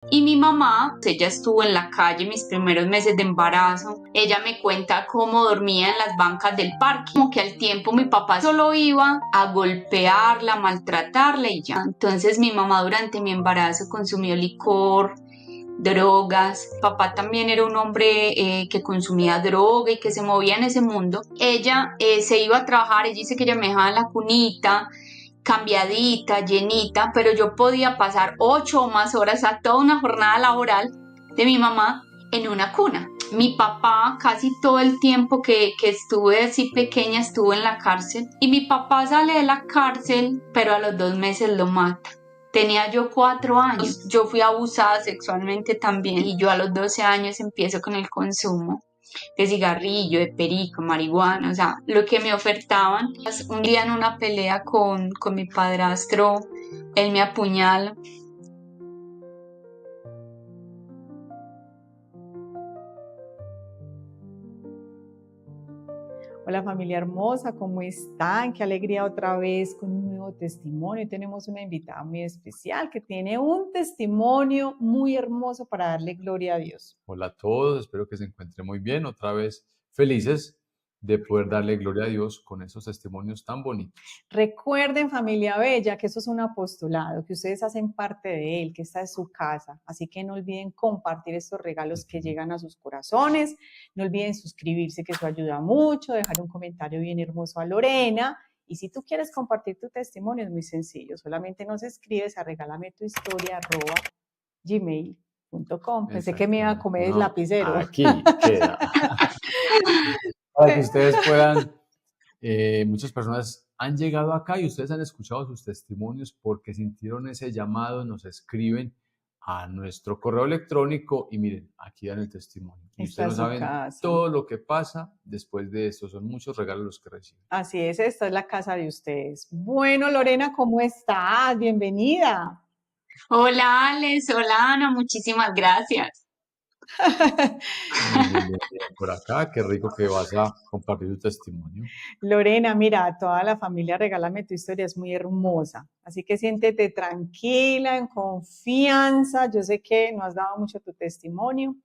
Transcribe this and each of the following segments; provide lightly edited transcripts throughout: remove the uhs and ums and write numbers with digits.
Y mi mamá, ella estuvo en la calle mis primeros meses de embarazo. Ella me cuenta cómo dormía en las bancas del parque. Como que al tiempo mi papá solo iba a golpearla, maltratarla y ya. Entonces mi mamá durante mi embarazo consumió licor, drogas. Papá también era un hombre que consumía droga y que se movía en ese mundo. Ella se iba a trabajar, ella dice que ella me dejaba en la cunita, cambiadita, llenita, pero yo podía pasar 8 o más horas a toda una jornada laboral de mi mamá en una cuna. Mi papá casi todo el tiempo que estuve así pequeña estuvo en la cárcel y mi papá sale de la cárcel, pero a los 2 meses lo mata. Tenía yo 4 años, yo fui abusada sexualmente también y yo a los 12 años empiezo con el consumo de cigarrillo, de perico, marihuana, o sea, lo que me ofertaban. Un día en una pelea con mi padrastro, él me apuñala. Hola familia hermosa, ¿cómo están? Qué alegría otra vez con un nuevo testimonio. Tenemos una invitada muy especial que tiene un testimonio muy hermoso para darle gloria a Dios. Hola a todos, espero que se encuentren muy bien. Otra vez felices de poder darle gloria a Dios con esos testimonios tan bonitos. Recuerden, familia bella, que esto es un apostolado, que ustedes hacen parte de él, que esta es su casa. Así que no olviden compartir estos regalos que llegan a sus corazones. No olviden suscribirse, que eso ayuda mucho, dejar un comentario bien hermoso a Lorena. Y si tú quieres compartir tu testimonio, es muy sencillo. Solamente nos escribes a regalametohistoria@gmail.com. Pensé que me iba a comer el lapicero. Aquí queda. Para que ustedes puedan, muchas personas han llegado acá y ustedes han escuchado sus testimonios porque sintieron ese llamado, nos escriben a nuestro correo electrónico y miren, aquí dan el testimonio. Y ustedes no saben todo lo que pasa después de esto, son muchos regalos los que reciben. Así es, esta es la casa de ustedes. Bueno, Lorena, ¿cómo estás? Bienvenida. Hola Alex, hola Ana, muchísimas gracias. Por acá, qué rico que vas a compartir tu testimonio. Lorena, mira, toda la familia Regálame tu Historia es muy hermosa, así que siéntete tranquila, en confianza. Yo sé que no has dado mucho tu testimonio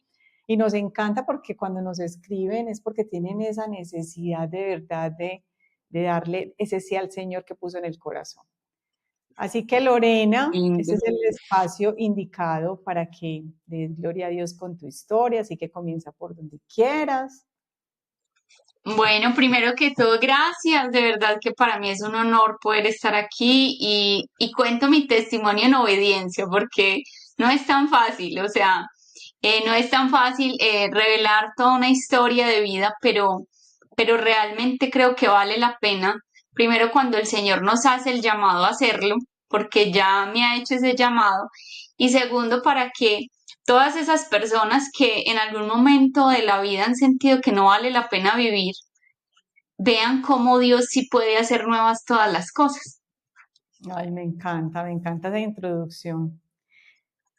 y nos encanta porque cuando nos escriben es porque tienen esa necesidad de verdad de darle ese sí al Señor que puso en el corazón. Así que Lorena, este es el espacio indicado para que des gloria a Dios con tu historia, así que comienza por donde quieras. Bueno, primero que todo, gracias. De verdad que para mí es un honor poder estar aquí y cuento mi testimonio en obediencia porque no es tan fácil, o sea, no es tan fácil revelar toda una historia de vida, pero realmente creo que vale la pena. Primero, cuando el Señor nos hace el llamado a hacerlo, porque ya me ha hecho ese llamado. Y segundo, para que todas esas personas que en algún momento de la vida han sentido que no vale la pena vivir, vean cómo Dios sí puede hacer nuevas todas las cosas. Ay, me encanta esa introducción.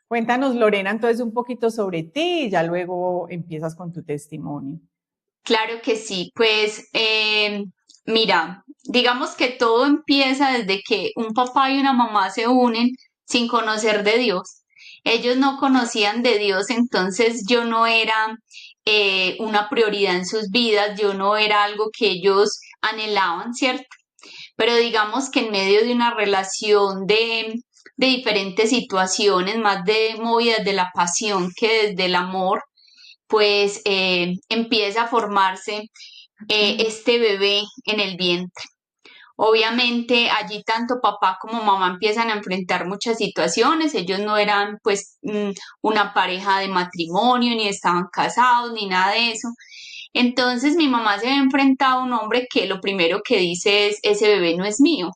Cuéntanos, Lorena, entonces un poquito sobre ti y ya luego empiezas con tu testimonio. Claro que sí, pues mira, digamos que todo empieza desde que un papá y una mamá se unen sin conocer de Dios. Ellos no conocían de Dios, entonces yo no era una prioridad en sus vidas, yo no era algo que ellos anhelaban, ¿cierto? Pero digamos que en medio de una relación de diferentes situaciones, más de movidas de la pasión que desde el amor, pues empieza a formarse este bebé en el vientre. Obviamente allí tanto papá como mamá empiezan a enfrentar muchas situaciones, ellos no eran pues una pareja de matrimonio, ni estaban casados, ni nada de eso. Entonces mi mamá se ve enfrentada a un hombre que lo primero que dice es, ese bebé no es mío.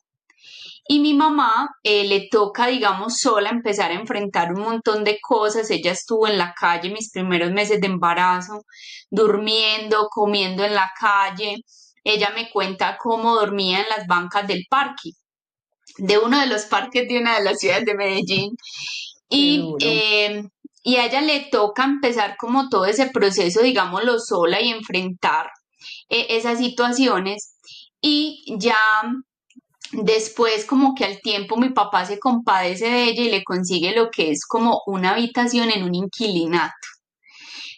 Y mi mamá le toca, digamos, sola empezar a enfrentar un montón de cosas. Ella estuvo en la calle mis primeros meses de embarazo, durmiendo, comiendo en la calle. Ella me cuenta cómo dormía en las bancas del parque, de uno de los parques de una de las ciudades de Medellín. Y a ella le toca empezar como todo ese proceso, digámoslo, sola y enfrentar esas situaciones. Y ya Después, como que al tiempo, mi papá se compadece de ella y le consigue lo que es como una habitación en un inquilinato.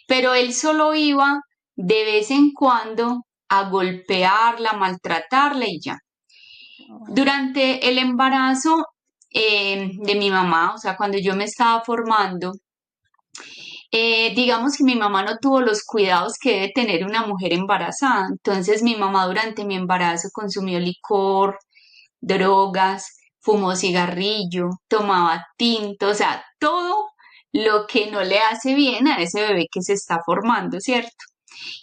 Pero él solo iba de vez en cuando a golpearla, maltratarla y ya. Durante el embarazo de mi mamá, o sea, cuando yo me estaba formando, digamos que mi mamá no tuvo los cuidados que debe tener una mujer embarazada. Entonces mi mamá durante mi embarazo consumió licor, drogas, fumó cigarrillo, tomaba tinto, o sea, todo lo que no le hace bien a ese bebé que se está formando, ¿cierto?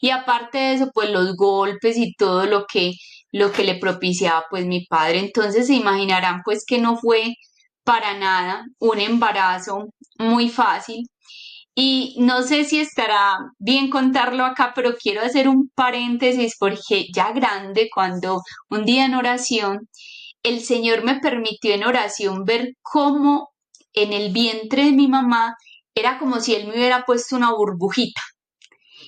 Y aparte de eso, pues los golpes y todo lo que le propiciaba pues mi padre. Entonces se imaginarán pues que no fue para nada un embarazo muy fácil. Y no sé si estará bien contarlo acá, pero quiero hacer un paréntesis porque ya grande, cuando un día en oración, el Señor me permitió en oración ver cómo en el vientre de mi mamá era como si Él me hubiera puesto una burbujita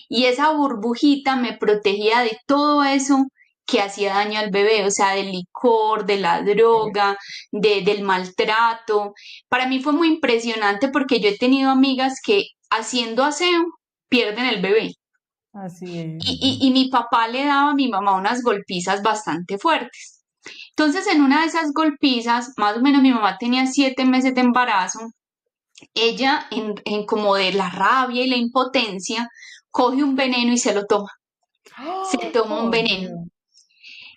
y esa burbujita me protegía de todo eso que hacía daño al bebé, o sea, del licor, de la droga, del maltrato. Para mí fue muy impresionante porque yo he tenido amigas que haciendo aseo pierden el bebé. Así es. Y mi papá le daba a mi mamá unas golpizas bastante fuertes. Entonces, en una de esas golpizas, más o menos mi mamá tenía 7 meses de embarazo, ella en como de la rabia y la impotencia, coge un veneno y se lo toma. Se ¡Ah! toma un Por veneno. Dios.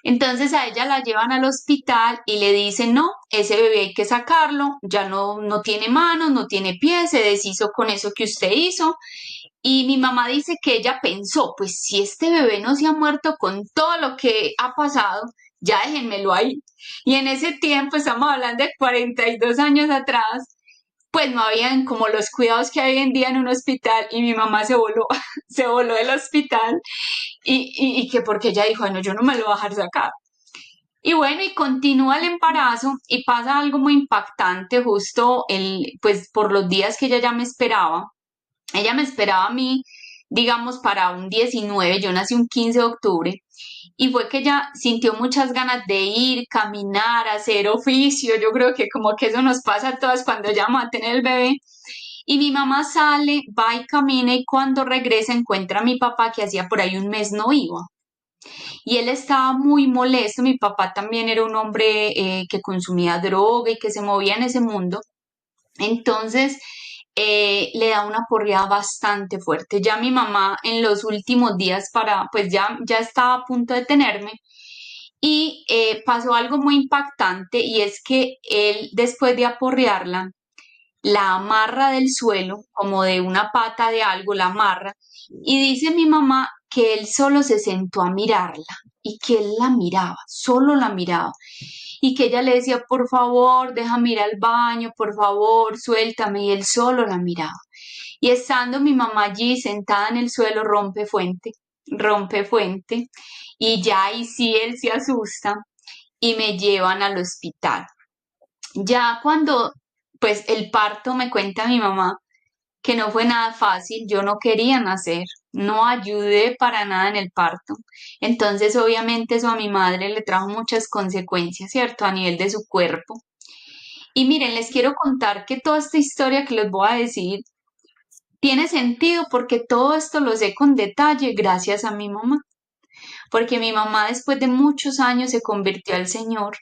Entonces a ella la llevan al hospital y le dicen, no, ese bebé hay que sacarlo, ya no tiene manos, no tiene pies, se deshizo con eso que usted hizo. Y mi mamá dice que ella pensó, pues si este bebé no se ha muerto con todo lo que ha pasado, ya déjenmelo ahí. Y en ese tiempo, estamos hablando de 42 años atrás, pues no habían como los cuidados que hay hoy en día en un hospital y mi mamá se voló, se voló del hospital y que porque ella dijo, "Ay, no, yo no me lo voy a dejar sacar". Y bueno, y continúa el embarazo y pasa algo muy impactante justo pues por los días que ella ya me esperaba. Ella me esperaba a mí, digamos, para un 19, yo nací un 15 de octubre, y fue que ella sintió muchas ganas de ir, caminar, hacer oficio. Yo creo que como que eso nos pasa a todas cuando ya vamos a tener el bebé. Y mi mamá sale, va y camina y cuando regresa encuentra a mi papá que hacía por ahí un mes no iba. Y él estaba muy molesto. Mi papá también era un hombre que consumía droga y que se movía en ese mundo. Entonces le da una porreada bastante fuerte. Ya mi mamá en los últimos días pues ya estaba a punto de tenerme y pasó algo muy impactante y es que él después de aporrearla, la amarra del suelo, como de una pata de algo, la amarra, y dice mi mamá que él solo se sentó a mirarla y que él la miraba, solo la miraba, y que ella le decía, por favor, déjame ir al baño, por favor, suéltame, y él solo la miraba. Y estando mi mamá allí sentada en el suelo, rompe fuente, y ya ahí sí él se asusta y me llevan al hospital. Ya cuando, pues el parto me cuenta mi mamá que no fue nada fácil, yo no quería nacer, no ayudé para nada en el parto. Entonces, obviamente eso a mi madre le trajo muchas consecuencias, ¿cierto? A nivel de su cuerpo. Y miren, les quiero contar que toda esta historia que les voy a decir tiene sentido porque todo esto lo sé con detalle gracias a mi mamá. Porque mi mamá después de muchos años se convirtió al Señor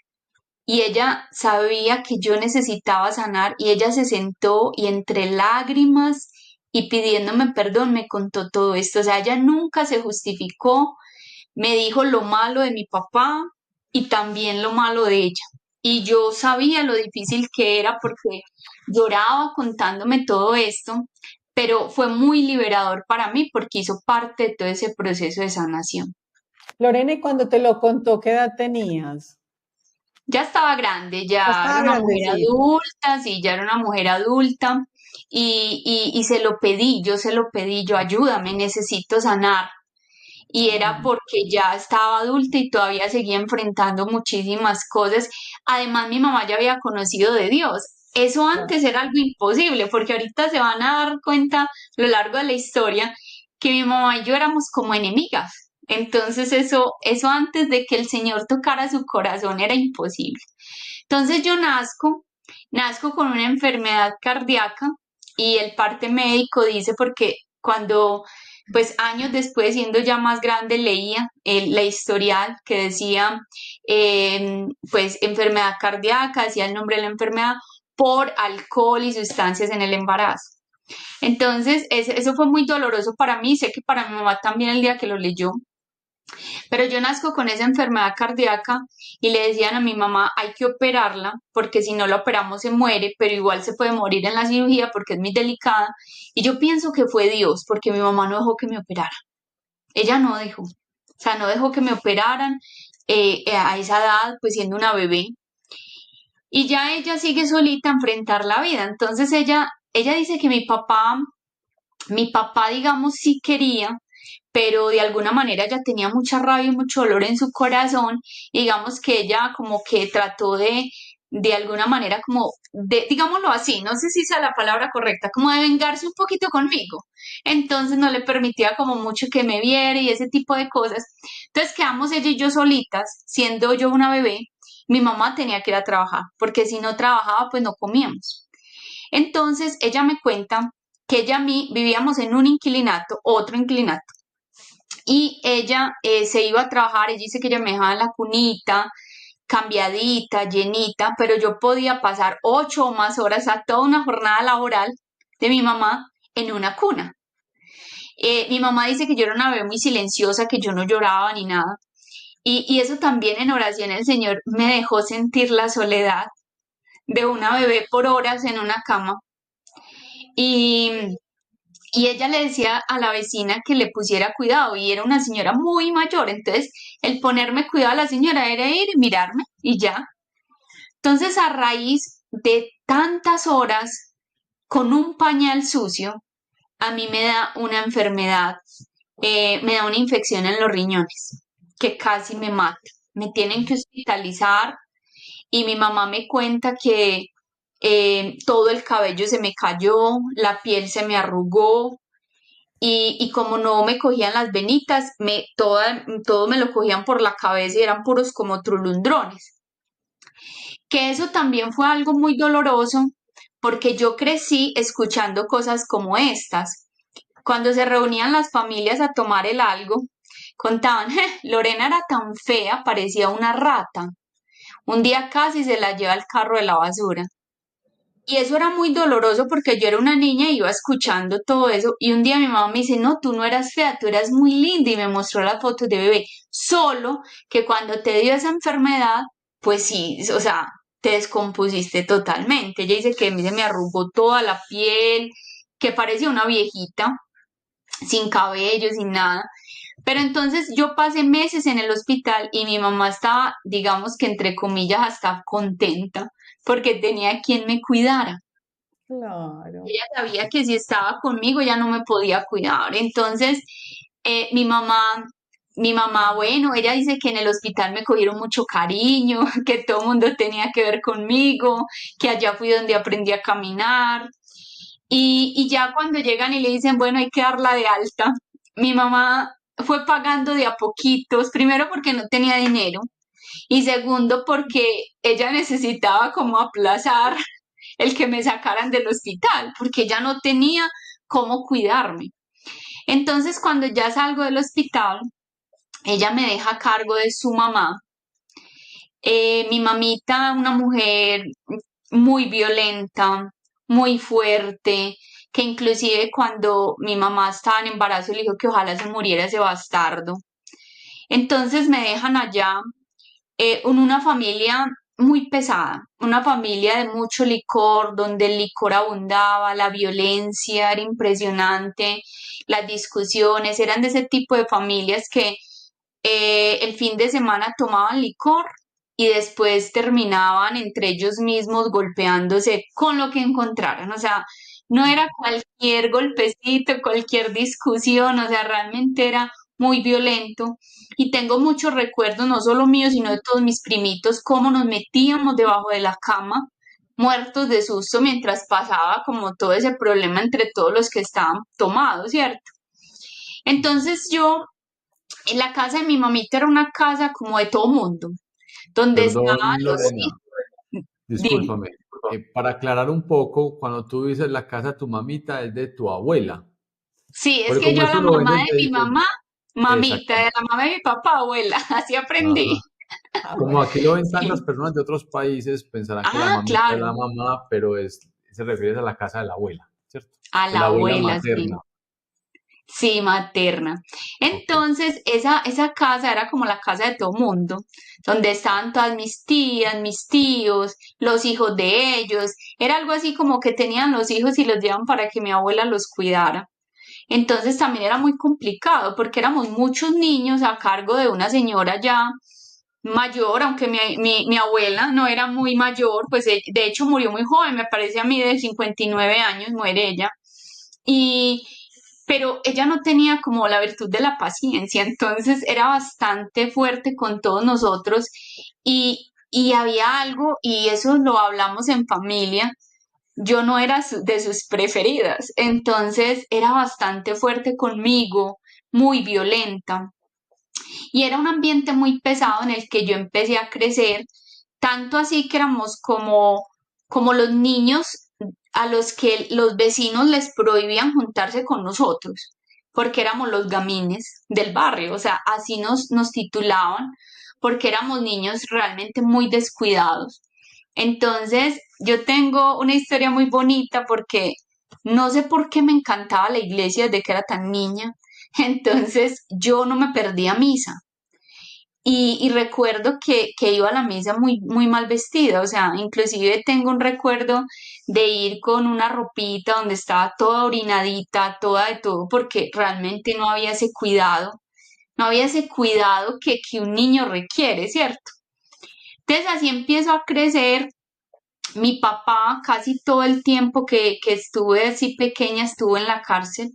y ella sabía que yo necesitaba sanar y ella se sentó y entre lágrimas y pidiéndome perdón me contó todo esto. O sea, ella nunca se justificó, me dijo lo malo de mi papá y también lo malo de ella. Y yo sabía lo difícil que era porque lloraba contándome todo esto, pero fue muy liberador para mí porque hizo parte de todo ese proceso de sanación. Lorena, ¿y cuando te lo contó, qué edad tenías? Ya estaba grande, Ya ya era estaba una mujer grandecita. adulta, sí, ya era una mujer adulta y se lo pedí, yo ayúdame, necesito sanar. Y era Ay, porque ya estaba adulta y todavía seguía enfrentando muchísimas cosas. Además, mi mamá ya había conocido de Dios. Eso ya. antes era algo imposible, porque ahorita se van a dar cuenta a lo largo de la historia que mi mamá y yo éramos como enemigas. Entonces eso antes de que el Señor tocara su corazón era imposible. Entonces yo nazco con una enfermedad cardíaca y el parte médico dice porque cuando, pues años después, siendo ya más grande, leía la historial que decía, pues enfermedad cardíaca, decía el nombre de la enfermedad por alcohol y sustancias en el embarazo. Entonces, eso fue muy doloroso para mí, sé que para mi mamá también el día que lo leyó, pero yo nazco con esa enfermedad cardíaca y le decían a mi mamá, hay que operarla porque si no la operamos se muere, pero igual se puede morir en la cirugía porque es muy delicada. Y yo pienso que fue Dios porque mi mamá no dejó que me operara. Ella no dejó, o sea, no dejó que me operaran a esa edad, pues siendo una bebé. Y ya ella sigue solita a enfrentar la vida. Entonces ella dice que mi papá, digamos, sí quería, pero de alguna manera ella tenía mucha rabia y mucho dolor en su corazón, y digamos que ella como que trató de alguna manera como de, digámoslo así, no sé si sea la palabra correcta, como de vengarse un poquito conmigo. Entonces no le permitía como mucho que me viera y ese tipo de cosas. Entonces quedamos ella y yo solitas, siendo yo una bebé. Mi mamá tenía que ir a trabajar, porque si no trabajaba, pues no comíamos. Entonces ella me cuenta que ella a mí vivíamos en un inquilinato, otro inquilinato, y ella se iba a trabajar, ella dice que ella me dejaba en la cunita, cambiadita, llenita, pero yo podía pasar 8 o más horas a toda una jornada laboral de mi mamá en una cuna. Mi mamá dice que yo era una bebé muy silenciosa, que yo no lloraba ni nada. Y eso también en oración el Señor me dejó sentir la soledad de una bebé por horas en una cama. Y, y ella le decía a la vecina que le pusiera cuidado y era una señora muy mayor, entonces el ponerme cuidado a la señora era ir y mirarme y ya. Entonces a raíz de tantas horas con un pañal sucio, a mí me da una enfermedad, me da una infección en los riñones que casi me mata. Me tienen que hospitalizar y mi mamá me cuenta que todo el cabello se me cayó, la piel se me arrugó, y como no me cogían las venitas, todo me lo cogían por la cabeza y eran puros como trulundrones. Que eso también fue algo muy doloroso porque yo crecí escuchando cosas como estas. Cuando se reunían las familias a tomar el algo, contaban, Lorena era tan fea, parecía una rata. Un día casi se la lleva al carro de la basura. Y eso era muy doloroso porque yo era una niña y iba escuchando todo eso. Y un día mi mamá me dice, no, tú no eras fea, tú eras muy linda y me mostró las fotos de bebé. Solo que cuando te dio esa enfermedad, pues sí, o sea, te descompusiste totalmente. Ella dice que a mí se me arrugó toda la piel, que parecía una viejita, sin cabello, sin nada. Pero entonces yo pasé meses en el hospital y mi mamá estaba, digamos que entre comillas, hasta contenta porque tenía quien me cuidara. Claro. Ella sabía que si estaba conmigo ya no me podía cuidar. Entonces, mi mamá, bueno, ella dice que en el hospital me cogieron mucho cariño, que todo el mundo tenía que ver conmigo, que allá fui donde aprendí a caminar. Y ya cuando llegan y le dicen, bueno, hay que darla de alta, mi mamá fue pagando de a poquitos, primero porque no tenía dinero y segundo porque ella necesitaba como aplazar el que me sacaran del hospital, porque ya no tenía cómo cuidarme. Entonces, cuando ya salgo del hospital, ella me deja a cargo de su mamá. Mi mamita, una mujer muy violenta, muy fuerte, que inclusive cuando mi mamá estaba en embarazo le dijo que ojalá se muriera ese bastardo. Entonces me dejan allá en una familia muy pesada, una familia de mucho licor, donde el licor abundaba, la violencia era impresionante, las discusiones eran de ese tipo de familias que el fin de semana tomaban licor y después terminaban entre ellos mismos golpeándose con lo que encontraran, o sea, no era cualquier golpecito, cualquier discusión, o sea, realmente era muy violento y tengo muchos recuerdos, no solo míos, sino de todos mis primitos, cómo nos metíamos debajo de la cama, muertos de susto mientras pasaba como todo ese problema entre todos los que estaban tomados, ¿cierto? Entonces yo En la casa de mi mamita era una casa como de todo mundo, donde Perdón, estaban los Lorena, hijos. Dime. discúlpame. Para aclarar un poco, cuando tú dices la casa de tu mamita es de tu abuela, Sí, es porque que como yo a eso la lo mamá venden de de mi mamá, mamita, de exactamente. la mamá de mi papá, abuela, así aprendí. Ajá. Ah, Como bueno. aquí lo ven tantas Sí. personas de otros países, pensarán que la Ah, mamita es la claro, mamá, pero se refiere a la casa de la abuela, ¿cierto? a De la la abuela abuela, sí. materna. Sí, materna. Ok. Entonces, esa casa era como la casa de todo mundo, donde estaban todas mis tías, mis tíos, los hijos de ellos. Era algo así como que tenían los hijos y los llevan para que mi abuela los cuidara. Entonces también era muy complicado porque éramos muchos niños a cargo de una señora ya mayor, aunque mi abuela no era muy mayor, pues de hecho murió muy joven, me parece a mí de 59 años muere ella. Y, pero ella no tenía como la virtud de la paciencia, entonces era bastante fuerte con todos nosotros y había algo, y eso lo hablamos en familia, yo no era de sus preferidas, entonces era bastante fuerte conmigo, muy violenta. Y era un ambiente muy pesado en el que yo empecé a crecer, tanto así que éramos como los niños a los que los vecinos les prohibían juntarse con nosotros, porque éramos los gamines del barrio, o sea, así nos titulaban, porque éramos niños realmente muy descuidados. Entonces, yo tengo una historia muy bonita porque no sé por qué me encantaba la iglesia desde que era tan niña. Entonces, yo no me perdía misa. Y recuerdo que iba a la misa muy, muy mal vestida, o sea, inclusive tengo un recuerdo de ir con una ropita donde estaba toda orinadita, toda de todo, porque realmente no había ese cuidado, no había ese cuidado que un niño requiere, ¿cierto? Entonces así empiezo a crecer. Mi papá casi todo el tiempo que estuve así pequeña estuvo en la cárcel.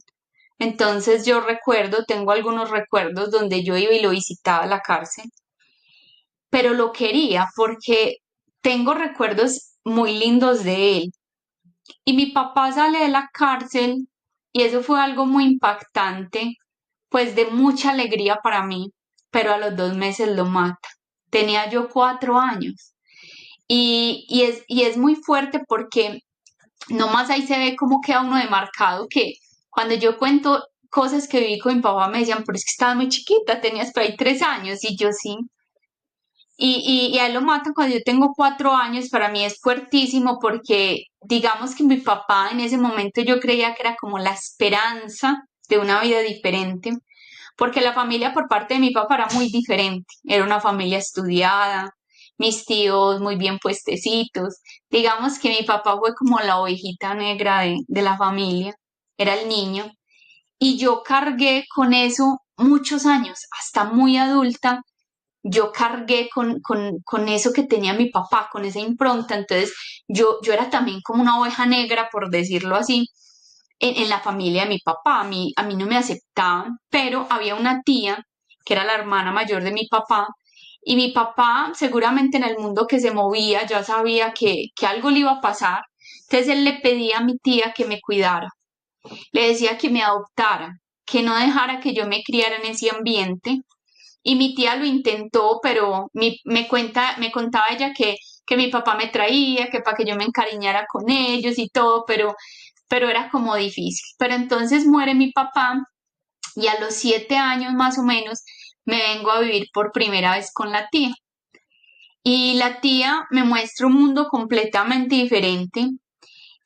Entonces yo recuerdo, tengo algunos recuerdos donde yo iba y lo visitaba a la cárcel, pero lo quería porque tengo recuerdos muy lindos de él. Y mi papá sale de la cárcel y eso fue algo muy impactante, pues de mucha alegría para mí, pero a los 2 meses lo mata. Tenía yo 4 años y es muy fuerte porque nomás ahí se ve cómo queda uno demarcado que cuando yo cuento cosas que viví con mi papá me decían, pero es que estabas muy chiquita, tenías por ahí 3 años y yo sí. Y a él lo matan cuando yo tengo 4 años, para mí es fuertísimo porque digamos que mi papá en ese momento yo creía que era como la esperanza de una vida diferente, porque la familia por parte de mi papá era muy diferente, era una familia estudiada, mis tíos muy bien puestecitos, digamos que mi papá fue como la ovejita negra de la familia, era el niño, y yo cargué con eso muchos años, hasta muy adulta yo cargué con eso que tenía mi papá, con esa impronta. Entonces, yo era también como una oveja negra, por decirlo así, en la familia de mi papá. A mí no me aceptaban, pero había una tía que era la hermana mayor de mi papá. Y mi papá, seguramente en el mundo que se movía, ya sabía que algo le iba a pasar. Entonces él le pedía a mi tía que me cuidara, le decía que me adoptara, que no dejara que yo me criara en ese ambiente y mi tía lo intentó, pero me contaba ella que mi papá me traía, que para que yo me encariñara con ellos y todo, pero era como difícil. Pero entonces muere mi papá y a los 7 años más o menos me vengo a vivir por primera vez con la tía. Y la tía me muestra un mundo completamente diferente.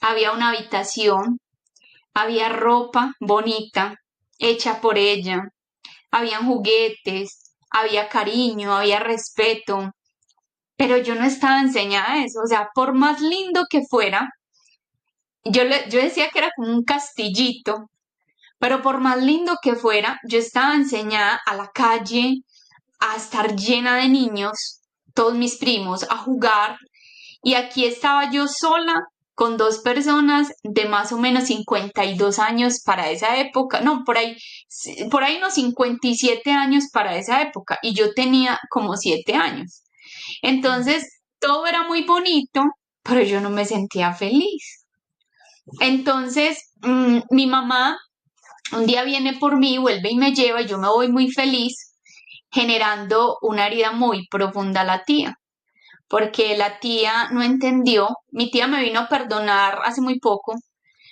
Había una habitación, había ropa bonita, hecha por ella, habían juguetes, había cariño, había respeto, pero yo no estaba enseñada a eso, o sea, por más lindo que fuera, yo decía que era como un castillito, pero por más lindo que fuera, yo estaba enseñada a la calle, a estar llena de niños, todos mis primos, a jugar, y aquí estaba yo sola con dos personas de más o menos 52 años para esa época, no, por ahí unos 57 años para esa época, y yo tenía como 7 años. Entonces, todo era muy bonito, pero yo no me sentía feliz. Entonces, mi mamá Un día viene por mí, vuelve y me lleva y yo me voy muy feliz, generando una herida muy profunda a la tía, porque la tía no entendió, mi tía me vino a perdonar hace muy poco,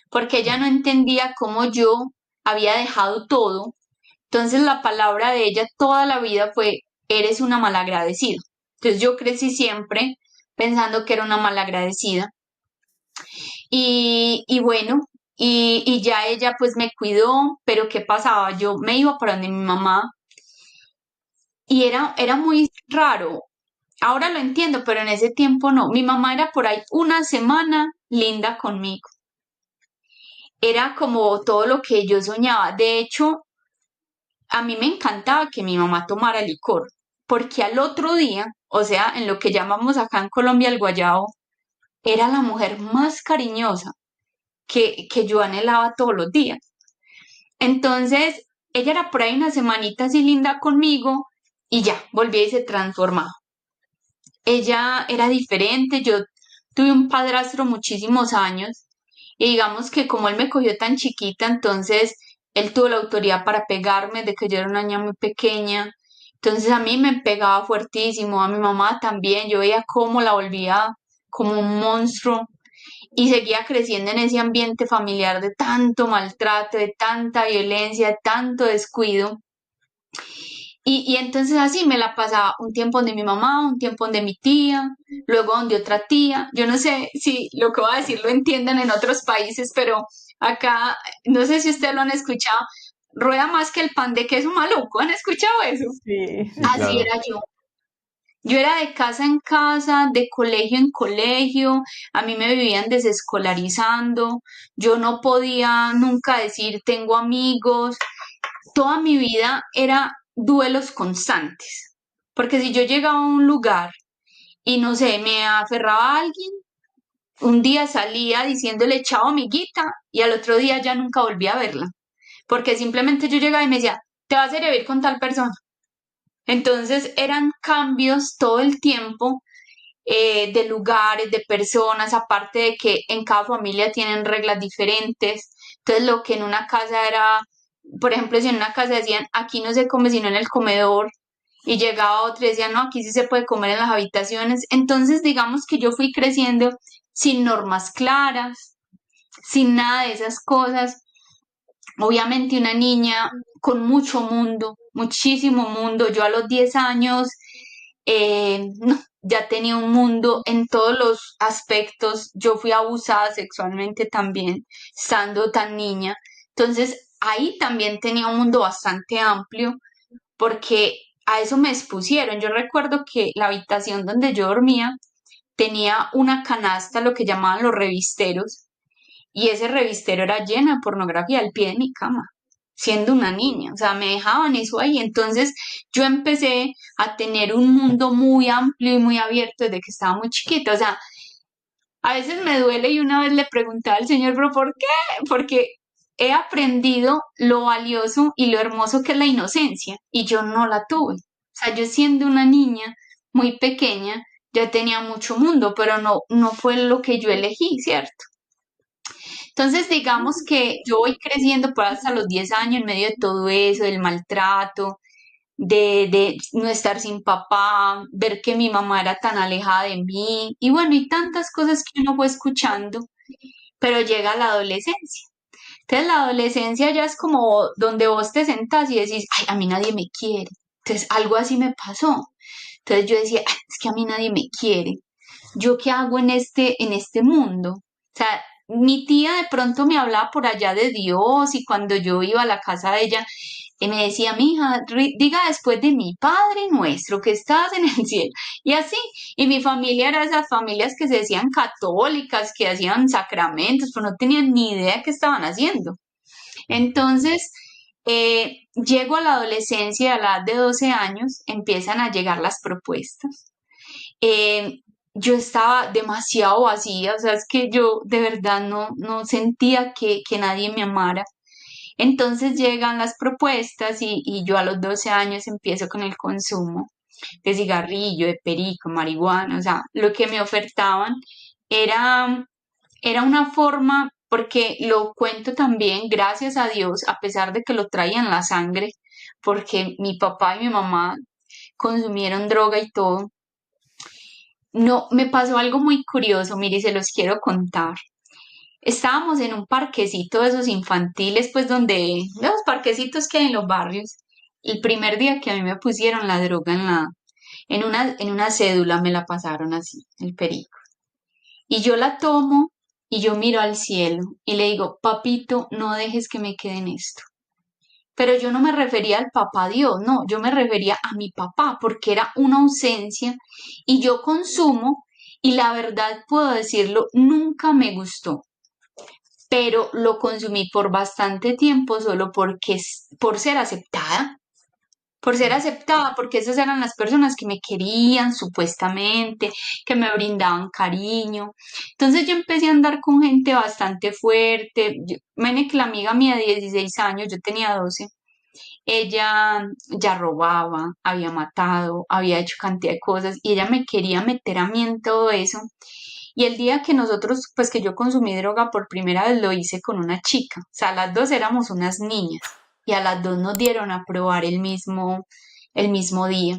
porque ella no entendía cómo yo había dejado todo. Entonces la palabra de ella toda la vida fue, eres una malagradecida. Entonces yo crecí siempre pensando que era una malagradecida. Y bueno, y ya ella pues me cuidó, pero ¿qué pasaba? Yo me iba para donde mi mamá y era muy raro. Ahora lo entiendo, pero en ese tiempo no. Mi mamá era por ahí una semana linda conmigo. Era como todo lo que yo soñaba. De hecho, a mí me encantaba que mi mamá tomara licor, porque al otro día, o sea, en lo que llamamos acá en Colombia el guayabo, era la mujer más cariñosa que yo anhelaba todos los días. Entonces, ella era por ahí una semanita así linda conmigo y ya, volví y se transformaba. Ella era diferente, yo tuve un padrastro muchísimos años y digamos que como él me cogió tan chiquita, entonces él tuvo la autoridad para pegarme de que yo era una niña muy pequeña. Entonces a mí me pegaba fuertísimo, a mi mamá también, yo veía cómo la volvía como un monstruo y seguía creciendo en ese ambiente familiar de tanto maltrato, de tanta violencia, de tanto descuido. Y entonces así me la pasaba un tiempo donde mi mamá, un tiempo donde mi tía, luego donde otra tía. Yo no sé si lo que voy a decir lo entiendan en otros países, pero acá, no sé si ustedes lo han escuchado, rueda más que el pan de queso maluco. ¿Han escuchado eso? Sí. Sí, Así claro. era yo. Yo era de casa en casa, de colegio en colegio, a mí me vivían desescolarizando, yo no podía nunca decir tengo amigos, toda mi vida era duelos constantes, porque si yo llegaba a un lugar y no sé, me aferraba a alguien, un día salía diciéndole chao amiguita y al otro día ya nunca volví a verla, porque simplemente yo llegaba y me decía, te vas a ir a vivir con tal persona. Entonces eran cambios todo el tiempo de lugares, de personas, aparte de que en cada familia tienen reglas diferentes. Entonces, lo que en una casa era, por ejemplo, si en una casa decían, aquí no se come sino en el comedor, y llegaba otro y decía, no, aquí sí se puede comer en las habitaciones. Entonces, digamos que yo fui creciendo sin normas claras, sin nada de esas cosas. Obviamente una niña con mucho mundo, muchísimo mundo. Yo a los 10 años no, ya tenía un mundo en todos los aspectos. Yo fui abusada sexualmente también, estando tan niña. Entonces, ahí también tenía un mundo bastante amplio porque a eso me expusieron. Yo recuerdo que la habitación donde yo dormía tenía una canasta, lo que llamaban los revisteros, y ese revistero era lleno de pornografía al pie de mi cama, siendo una niña, o sea, me dejaban eso ahí. Entonces yo empecé a tener un mundo muy amplio y muy abierto desde que estaba muy chiquita, o sea, a veces me duele y una vez le preguntaba al Señor, pero ¿por qué? Porque he aprendido lo valioso y lo hermoso que es la inocencia y yo no la tuve. O sea, yo siendo una niña muy pequeña, ya tenía mucho mundo, pero no fue lo que yo elegí, ¿cierto? Entonces, digamos que yo voy creciendo por hasta los 10 años en medio de todo eso, del maltrato, de no estar sin papá, ver que mi mamá era tan alejada de mí, y bueno, y tantas cosas que uno fue escuchando, pero llega la adolescencia. Entonces, la adolescencia ya es como donde vos te sentás y decís, ay, a mí nadie me quiere. Entonces, algo así me pasó. Entonces yo decía, "Ay, es que a mí nadie me quiere. ¿Yo qué hago en este mundo? O sea, mi tía de pronto me hablaba por allá de Dios y cuando yo iba a la casa de ella, me decía, mija, diga después de mi Padre nuestro que estás en el cielo. Y así, y mi familia era esas familias que se decían católicas, que hacían sacramentos, pero no tenían ni idea qué estaban haciendo. Entonces, llego a la adolescencia, a la edad de 12 años, empiezan a llegar las propuestas. eh, yo estaba demasiado vacía, o sea, es que yo de verdad no sentía que nadie me amara. Entonces llegan las propuestas y yo a los 12 años empiezo con el consumo de cigarrillo, de perico, marihuana, o sea, lo que me ofertaban era, era una forma porque lo cuento también, gracias a Dios, a pesar de que lo traía en la sangre, porque mi papá y mi mamá consumieron droga y todo. No, me pasó algo muy curioso, mire, se los quiero contar. Estábamos en un parquecito de esos infantiles, pues donde, de los parquecitos que hay en los barrios. El primer día que a mí me pusieron la droga en una cédula me la pasaron así, el perico. Y yo la tomo y yo miro al cielo y le digo, papito, no dejes que me quede en esto. Pero yo no me refería al papá Dios, no, yo me refería a mi papá, porque era una ausencia y yo consumo y la verdad puedo decirlo, nunca me gustó, pero lo consumí por bastante tiempo solo porque por ser aceptada, porque esas eran las personas que me querían supuestamente, que me brindaban cariño. Entonces yo empecé a andar con gente bastante fuerte. Imagínate que la amiga mía de 16 años, yo tenía 12, ella ya robaba, había matado, había hecho cantidad de cosas y ella me quería meter a mí en todo eso. Y el día que nosotros, pues que yo consumí droga por primera vez, lo hice con una chica. O sea, las dos éramos unas niñas y a las dos nos dieron a probar el mismo día.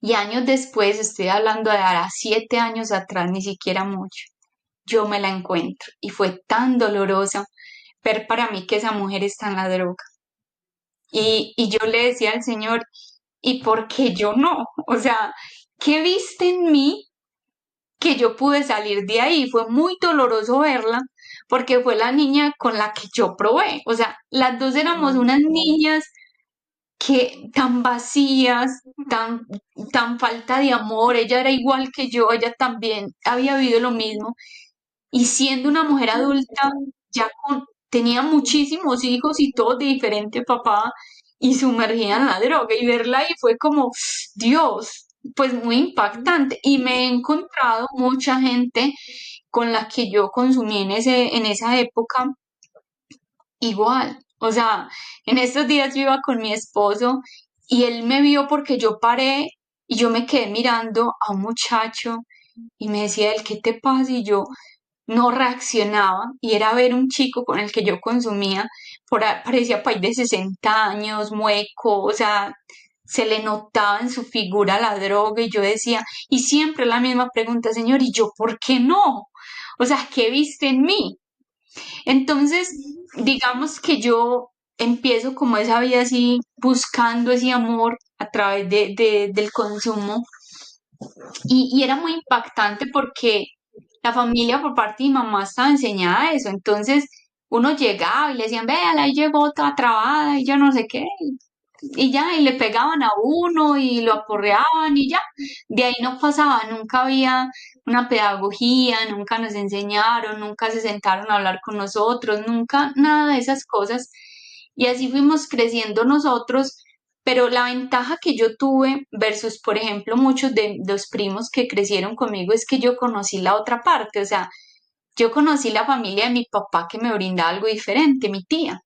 Y años después, estoy hablando de ahora 7 años atrás, ni siquiera mucho, yo me la encuentro y fue tan dolorosa ver para mí que esa mujer está en la droga. Y yo le decía al Señor, ¿y por qué yo no? O sea, ¿qué viste en mí que yo pude salir de ahí? Fue muy doloroso verla porque fue la niña con la que yo probé. O sea, las dos éramos unas niñas que tan vacías, tan falta de amor. Ella era igual que yo, ella también había vivido lo mismo. Y siendo una mujer adulta, tenía muchísimos hijos y todos de diferente papá y sumergida en la droga. Y verla ahí fue como, Dios, pues muy impactante. Y me he encontrado mucha gente con la que yo consumí en esa época igual. O sea, en estos días yo iba con mi esposo y él me vio porque yo paré y yo me quedé mirando a un muchacho y me decía él, ¿qué te pasa? Y yo no reaccionaba y era ver un chico con el que yo consumía, parecía país de 60 años, mueco, o sea, se le notaba en su figura la droga y yo decía, y siempre la misma pregunta, señor, ¿y yo por qué no? O sea, ¿qué viste en mí? Entonces, digamos que yo empiezo como esa vida así, buscando ese amor a través del consumo y era muy impactante porque la familia por parte de mi mamá estaba enseñada a eso. Entonces uno llegaba y le decían, véala, ahí llegó toda trabada y yo no sé qué. Y ya, y le pegaban a uno y lo aporreaban y ya. De ahí no pasaba, nunca había una pedagogía, nunca nos enseñaron, nunca se sentaron a hablar con nosotros, nunca nada de esas cosas. Y así fuimos creciendo nosotros, pero la ventaja que yo tuve versus, por ejemplo, muchos de los primos que crecieron conmigo es que yo conocí la otra parte, o sea, yo conocí la familia de mi papá que me brinda algo diferente, mi tía.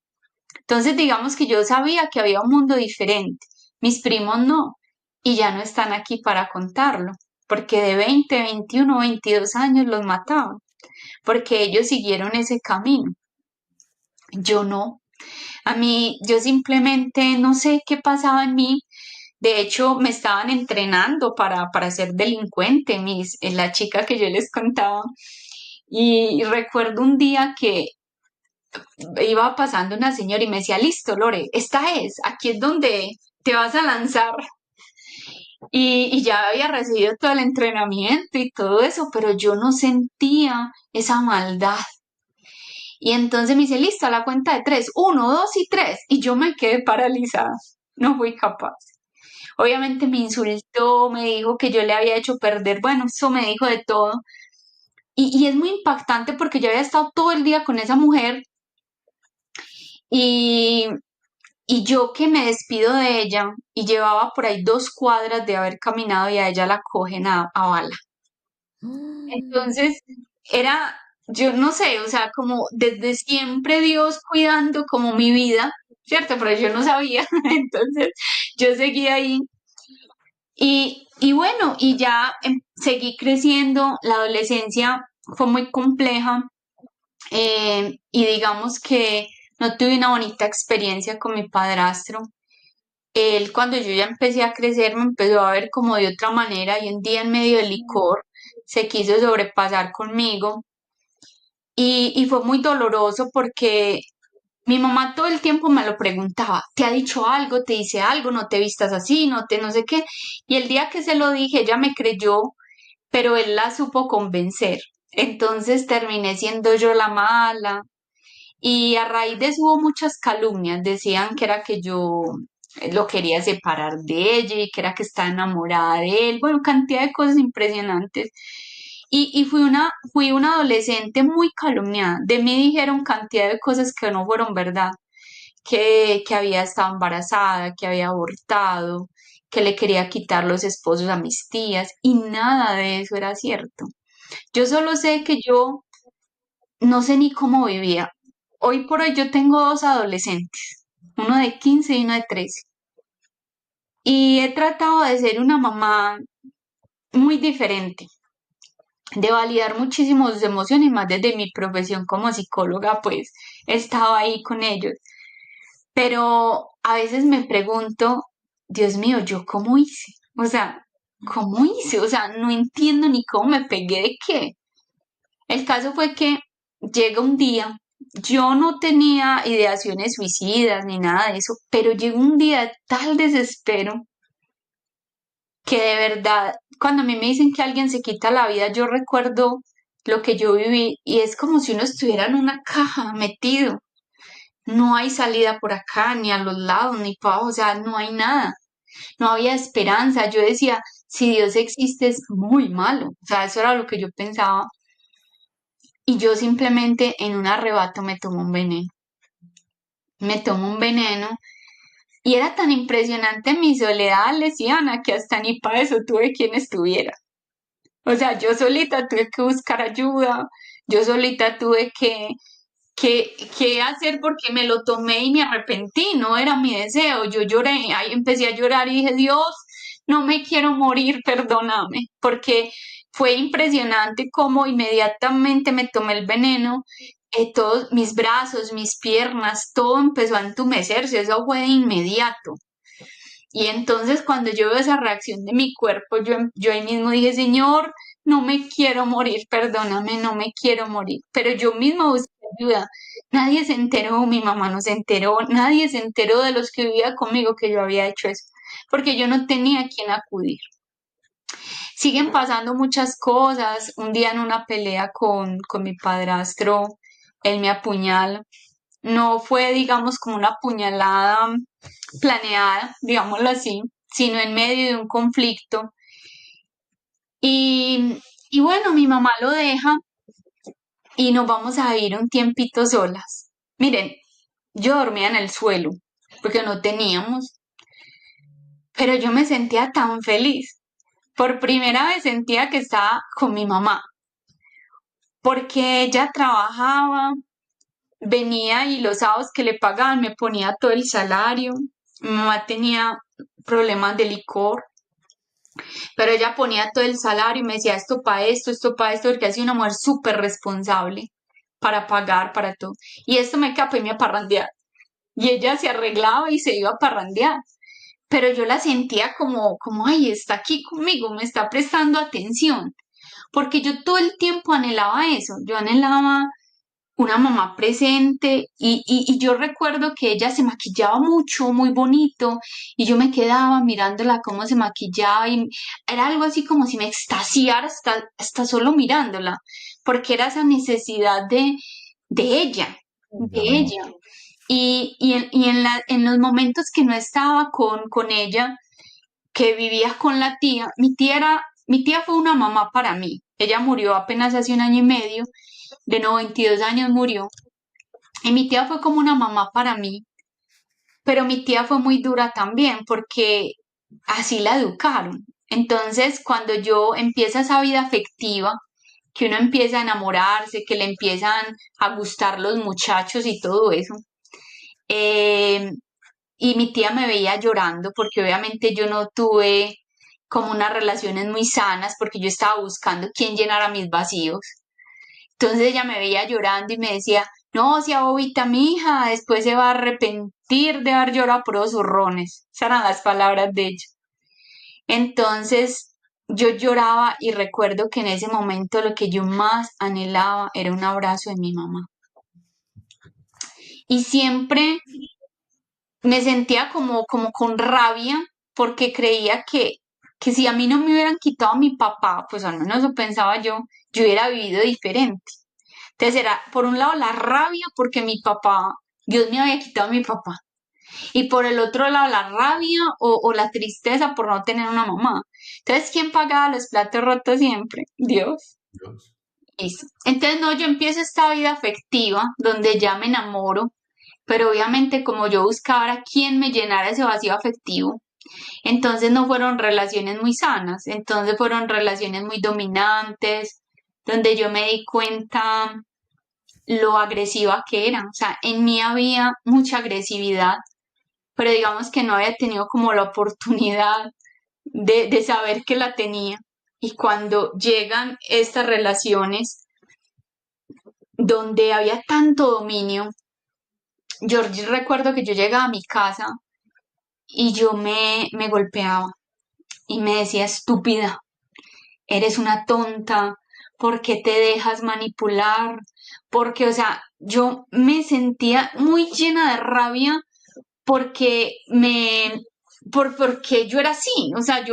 Entonces, digamos que yo sabía que había un mundo diferente, mis primos no, y ya no están aquí para contarlo, porque de 20, 21, 22 años los mataban, porque ellos siguieron ese camino. Yo no. A mí, yo simplemente no sé qué pasaba en mí. De hecho, me estaban entrenando para ser delincuente, la chica que yo les contaba. Y recuerdo un día que iba pasando una señora y me decía, listo, Lore, aquí es donde te vas a lanzar. Y ya había recibido todo el entrenamiento y todo eso, pero yo no sentía esa maldad. Y entonces me dice, listo, a la cuenta de tres, uno, dos y tres. Y yo me quedé paralizada, no fui capaz. Obviamente me insultó, me dijo que yo le había hecho perder, bueno, eso me dijo de todo. Y es muy impactante porque yo había estado todo el día con esa mujer y, y yo que me despido de ella y llevaba por ahí 2 cuadras de haber caminado y a ella la cogen a bala. Entonces, yo no sé, o sea, como desde siempre Dios cuidando como mi vida, ¿cierto? Pero yo no sabía, entonces yo seguí ahí y bueno, y ya seguí creciendo, la adolescencia fue muy compleja, y digamos que no tuve una bonita experiencia con mi padrastro. Él, cuando yo ya empecé a crecer, me empezó a ver como de otra manera y un día en medio del licor se quiso sobrepasar conmigo y fue muy doloroso porque mi mamá todo el tiempo me lo preguntaba, ¿te ha dicho algo? ¿Te dice algo? ¿No te vistas así? ¿No te no sé qué? Y el día que se lo dije, ella me creyó, pero él la supo convencer. Entonces terminé siendo yo la mala. Y a raíz de eso hubo muchas calumnias. Decían que era que yo lo quería separar de ella y que era que estaba enamorada de él. Bueno, cantidad de cosas impresionantes. Y fui una adolescente muy calumniada. De mí dijeron cantidad de cosas que no fueron verdad. Que había estado embarazada, que había abortado, que le quería quitar los esposos a mis tías. Y nada de eso era cierto. Yo solo sé que yo no sé ni cómo vivía. Hoy por hoy yo tengo dos adolescentes, uno de 15 y uno de 13. Y he tratado de ser una mamá muy diferente, de validar muchísimo sus emociones, más desde mi profesión como psicóloga, pues he estado ahí con ellos. Pero a veces me pregunto, Dios mío, ¿yo cómo hice? O sea, ¿cómo hice? O sea, no entiendo ni cómo me pegué de qué. El caso fue que llega un día, yo no tenía ideaciones suicidas ni nada de eso, pero llegó un día de tal desespero que de verdad, cuando a mí me dicen que alguien se quita la vida, yo recuerdo lo que yo viví y es como si uno estuviera en una caja metido. No hay salida por acá, ni a los lados, ni para abajo, o sea, no hay nada. No había esperanza. Yo decía, si Dios existe es muy malo. O sea, eso era lo que yo pensaba. Y yo simplemente en un arrebato me tomo un veneno. Me tomo un veneno y era tan impresionante mi soledad lesbiana que hasta ni para eso tuve quien estuviera. O sea, yo solita tuve que buscar ayuda, yo solita tuve que hacer porque me lo tomé y me arrepentí, no era mi deseo. Yo lloré, ahí empecé a llorar y dije, Dios, no me quiero morir, perdóname, porque fue impresionante cómo inmediatamente me tomé el veneno, todos mis brazos, mis piernas, todo empezó a entumecerse, eso fue de inmediato. Y entonces cuando yo veo esa reacción de mi cuerpo, yo ahí mismo dije, Señor, no me quiero morir, perdóname, no me quiero morir. Pero yo misma busqué ayuda. Nadie se enteró, mi mamá no se enteró, nadie se enteró de los que vivía conmigo que yo había hecho eso, porque yo no tenía a quién acudir. Siguen pasando muchas cosas. Un día en una pelea con mi padrastro, él me apuñala. No fue, digamos, como una puñalada planeada, digámoslo así, sino en medio de un conflicto. Y bueno, mi mamá lo deja y nos vamos a ir un tiempito solas. Miren, yo dormía en el suelo porque no teníamos, pero yo me sentía tan feliz. Por primera vez sentía que estaba con mi mamá, porque ella trabajaba, venía y los sábados que le pagaban me ponía todo el salario. Mi mamá tenía problemas de licor, pero ella ponía todo el salario y me decía esto para esto, porque hacía una mujer súper responsable para pagar, para todo. Y esto me capé y me a parrandear. Y ella se arreglaba y se iba a parrandear. Pero yo la sentía como, ay, está aquí conmigo, me está prestando atención. Porque yo todo el tiempo anhelaba eso. Yo anhelaba una mamá presente y yo recuerdo que ella se maquillaba mucho, muy bonito y yo me quedaba mirándola cómo se maquillaba y era algo así como si me extasiara hasta solo mirándola, porque era esa necesidad de ella, de De amor. ella. En los momentos que no estaba con ella, que vivía con la tía, mi tía fue una mamá para mí. Ella murió apenas hace un año y medio, de 92 años murió. Y mi tía fue como una mamá para mí, pero mi tía fue muy dura también porque así la educaron. Entonces, cuando yo empieza esa vida afectiva, que uno empieza a enamorarse, que le empiezan a gustar los muchachos y todo eso, eh, y mi tía me veía llorando porque obviamente yo no tuve como unas relaciones muy sanas porque yo estaba buscando quién llenara mis vacíos. Entonces ella me veía llorando y me decía, no, sea bobita mi hija, después se va a arrepentir de haber llorado por los zurrones. Esas eran las palabras de ella. Entonces yo lloraba y recuerdo que en ese momento lo que yo más anhelaba era un abrazo de mi mamá. Y siempre me sentía como con rabia porque creía que si a mí no me hubieran quitado a mi papá, pues al menos eso pensaba yo hubiera vivido diferente. Entonces era, por un lado, la rabia porque mi papá, Dios me había quitado a mi papá. Y por el otro lado, la rabia o la tristeza por no tener una mamá. Entonces, ¿quién pagaba los platos rotos siempre? Dios. Dios. Listo. Entonces, no, yo empiezo esta vida afectiva donde ya me enamoro, pero obviamente como yo buscaba a quién me llenara ese vacío afectivo, entonces no fueron relaciones muy sanas, entonces fueron relaciones muy dominantes, donde yo me di cuenta lo agresiva que era. O sea, en mí había mucha agresividad, pero digamos que no había tenido como la oportunidad de saber que la tenía. Y cuando llegan estas relaciones donde había tanto dominio, yo recuerdo que yo llegaba a mi casa y yo me golpeaba y me decía, estúpida, eres una tonta, ¿por qué te dejas manipular? Porque, o sea, yo me sentía muy llena de rabia porque porque yo era así, o sea,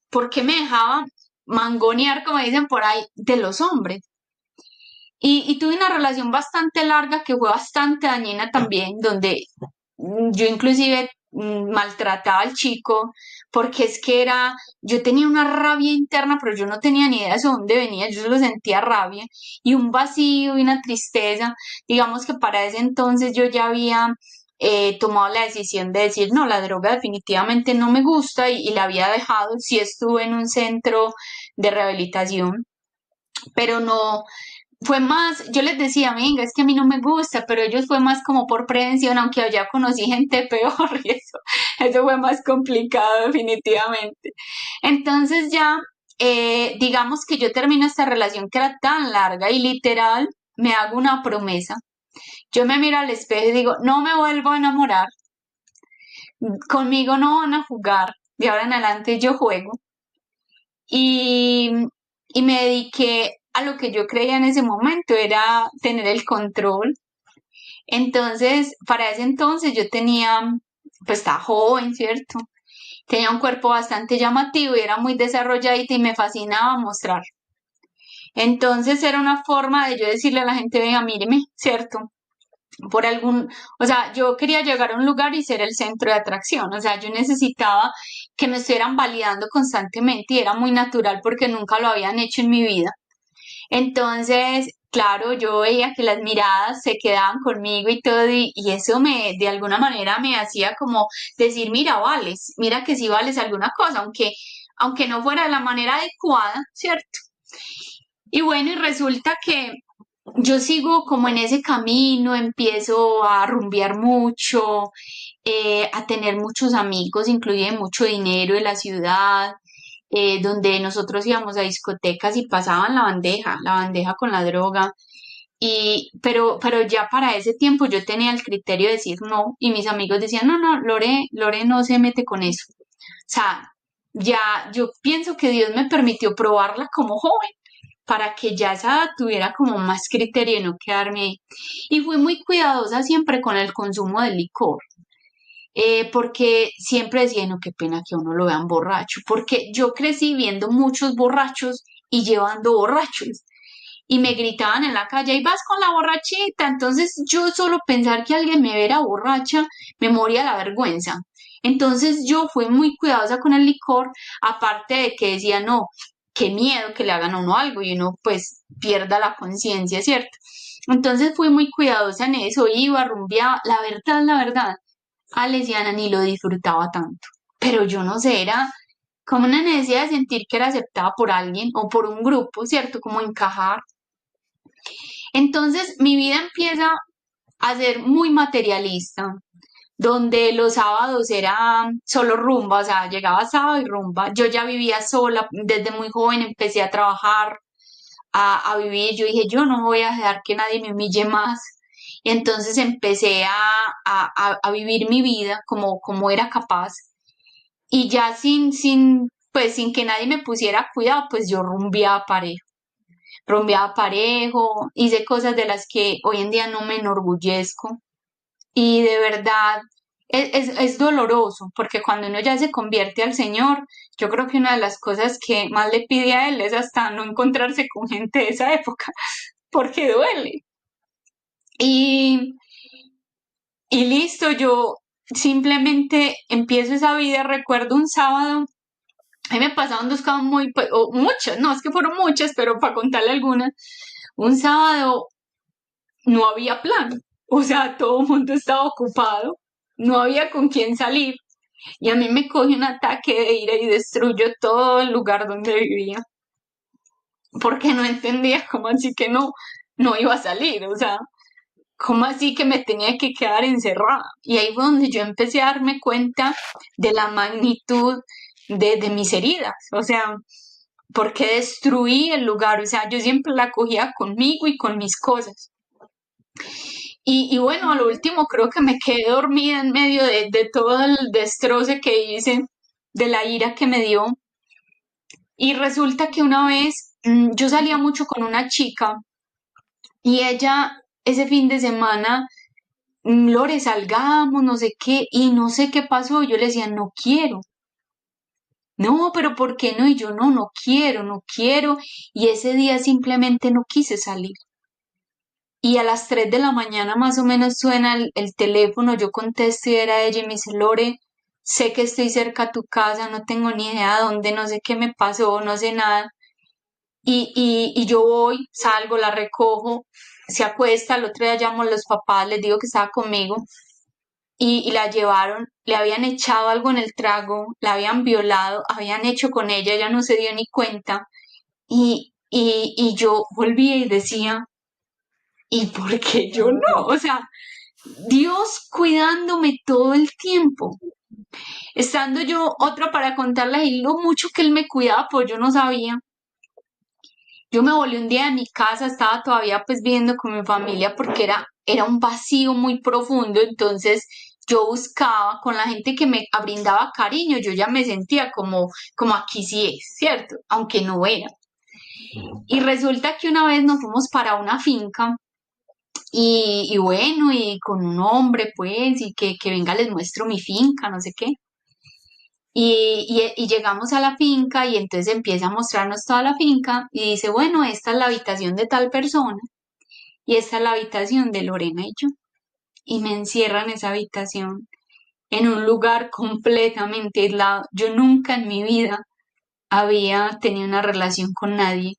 porque me dejaba mangonear, como dicen por ahí, de los hombres. Y tuve una relación bastante larga que fue bastante dañina también, donde yo inclusive maltrataba al chico, porque es que yo tenía una rabia interna, pero yo no tenía ni idea de dónde venía, yo solo sentía rabia y un vacío y una tristeza. Digamos que para ese entonces yo ya había tomado la decisión de decir, no, la droga definitivamente no me gusta y la había dejado. Sí estuve en un centro de rehabilitación, pero no, fue más, yo les decía, venga, es que a mí no me gusta, pero ellos fue más como por prevención, aunque allá conocí gente peor y eso fue más complicado definitivamente. Entonces ya, digamos que yo termino esta relación que era tan larga y literal, me hago una promesa. Yo me miro al espejo y digo, no me vuelvo a enamorar, conmigo no van a jugar, de ahora en adelante yo juego. Y, y me dediqué a lo que yo creía en ese momento, era tener el control. Entonces, para ese entonces yo tenía, pues estaba joven, ¿cierto? Tenía un cuerpo bastante llamativo y era muy desarrolladita y me fascinaba mostrar. Entonces era una forma de yo decirle a la gente, venga, míreme, ¿cierto? Por algún, o sea, yo quería llegar a un lugar y ser el centro de atracción, o sea, yo necesitaba que me estuvieran validando constantemente y era muy natural porque nunca lo habían hecho en mi vida. Entonces, claro, yo veía que las miradas se quedaban conmigo y todo, y eso de alguna manera me hacía como decir, mira, vales, mira que sí vales alguna cosa, aunque no fuera de la manera adecuada, ¿cierto? Y bueno, y resulta que yo sigo como en ese camino, empiezo a rumbear mucho, a tener muchos amigos, incluye mucho dinero de la ciudad, donde nosotros íbamos a discotecas y pasaban la bandeja con la droga. Pero ya para ese tiempo yo tenía el criterio de decir no, y mis amigos decían, no, no, Lore no se mete con eso. O sea, ya yo pienso que Dios me permitió probarla como joven para que ya esa edad tuviera como más criterio y no quedarme ahí. Y fui muy cuidadosa siempre con el consumo de licor, porque siempre decía, no, qué pena que a uno lo vean borracho, porque yo crecí viendo muchos borrachos y llevando borrachos. Y me gritaban en la calle, y vas con la borrachita. Entonces yo solo pensar que alguien me viera borracha, me moría la vergüenza. Entonces yo fui muy cuidadosa con el licor, aparte de que decía, no, qué miedo que le hagan a uno algo y uno pues pierda la conciencia, ¿cierto? Entonces fui muy cuidadosa en eso, iba, rumbeaba, la verdad, a Lesiana ni lo disfrutaba tanto. Pero yo no sé, era como una necesidad de sentir que era aceptada por alguien o por un grupo, ¿cierto? Como encajar. Entonces mi vida empieza a ser muy materialista, donde los sábados era solo rumba, o sea, llegaba sábado y rumba. Yo ya vivía sola, desde muy joven empecé a trabajar, a vivir. Yo dije, yo no voy a dejar que nadie me humille más. Y entonces empecé a vivir mi vida como era capaz. Y ya pues sin que nadie me pusiera cuidado, pues yo rumbeaba parejo, hice cosas de las que hoy en día no me enorgullezco. Y de verdad es doloroso, porque cuando uno ya se convierte al Señor, yo creo que una de las cosas que más le pide a Él es hasta no encontrarse con gente de esa época, porque duele. Y, y listo, yo simplemente empiezo esa vida. Recuerdo un sábado, a mí me pasaron dos cosas pues, o muchas, no es que fueron muchas, pero para contarle algunas. Un sábado no había plan, o sea, todo el mundo estaba ocupado, no había con quién salir. Y a mí me coge un ataque de ira y destruyó todo el lugar donde vivía, porque no entendía cómo así que no iba a salir, o sea, cómo así que me tenía que quedar encerrada. Y ahí fue donde yo empecé a darme cuenta de la magnitud de mis heridas, o sea, porque destruí el lugar, o sea, yo siempre la cogía conmigo y con mis cosas. Y bueno, a lo último creo que me quedé dormida en medio de todo el destroce que hice, de la ira que me dio. Y resulta que una vez yo salía mucho con una chica y ella ese fin de semana, Lore, salgamos, no sé qué, y no sé qué pasó. Yo le decía, no quiero. No, pero ¿por qué no? Y yo, no quiero, no quiero. Y ese día simplemente no quise salir. Y a las 3 de la mañana más o menos suena el teléfono, yo contesto y era ella y me dice, Lore, sé que estoy cerca a tu casa, no tengo ni idea de dónde, no sé qué me pasó, no sé nada. Y yo voy, salgo, la recojo, se acuesta, el otro día llamo a los papás, les digo que estaba conmigo y la llevaron, le habían echado algo en el trago, la habían violado, habían hecho con ella, ella no se dio ni cuenta. Y yo volvía y decía, ¿y por qué yo no? O sea, Dios cuidándome todo el tiempo. Estando yo, otra para contarles, y lo mucho que Él me cuidaba, pues yo no sabía. Yo me volví un día de mi casa, estaba todavía pues viviendo con mi familia porque era un vacío muy profundo, entonces yo buscaba con la gente que me brindaba cariño, yo ya me sentía como aquí sí es, ¿cierto? Aunque no era. Y resulta que una vez nos fuimos para una finca y bueno, y con un hombre pues, y que venga les muestro mi finca, no sé qué. Y llegamos a la finca y entonces empieza a mostrarnos toda la finca y dice, bueno, esta es la habitación de tal persona y esta es la habitación de Lorena y yo. Y me encierran en esa habitación, en un lugar completamente aislado. Yo nunca en mi vida había tenido una relación con nadie.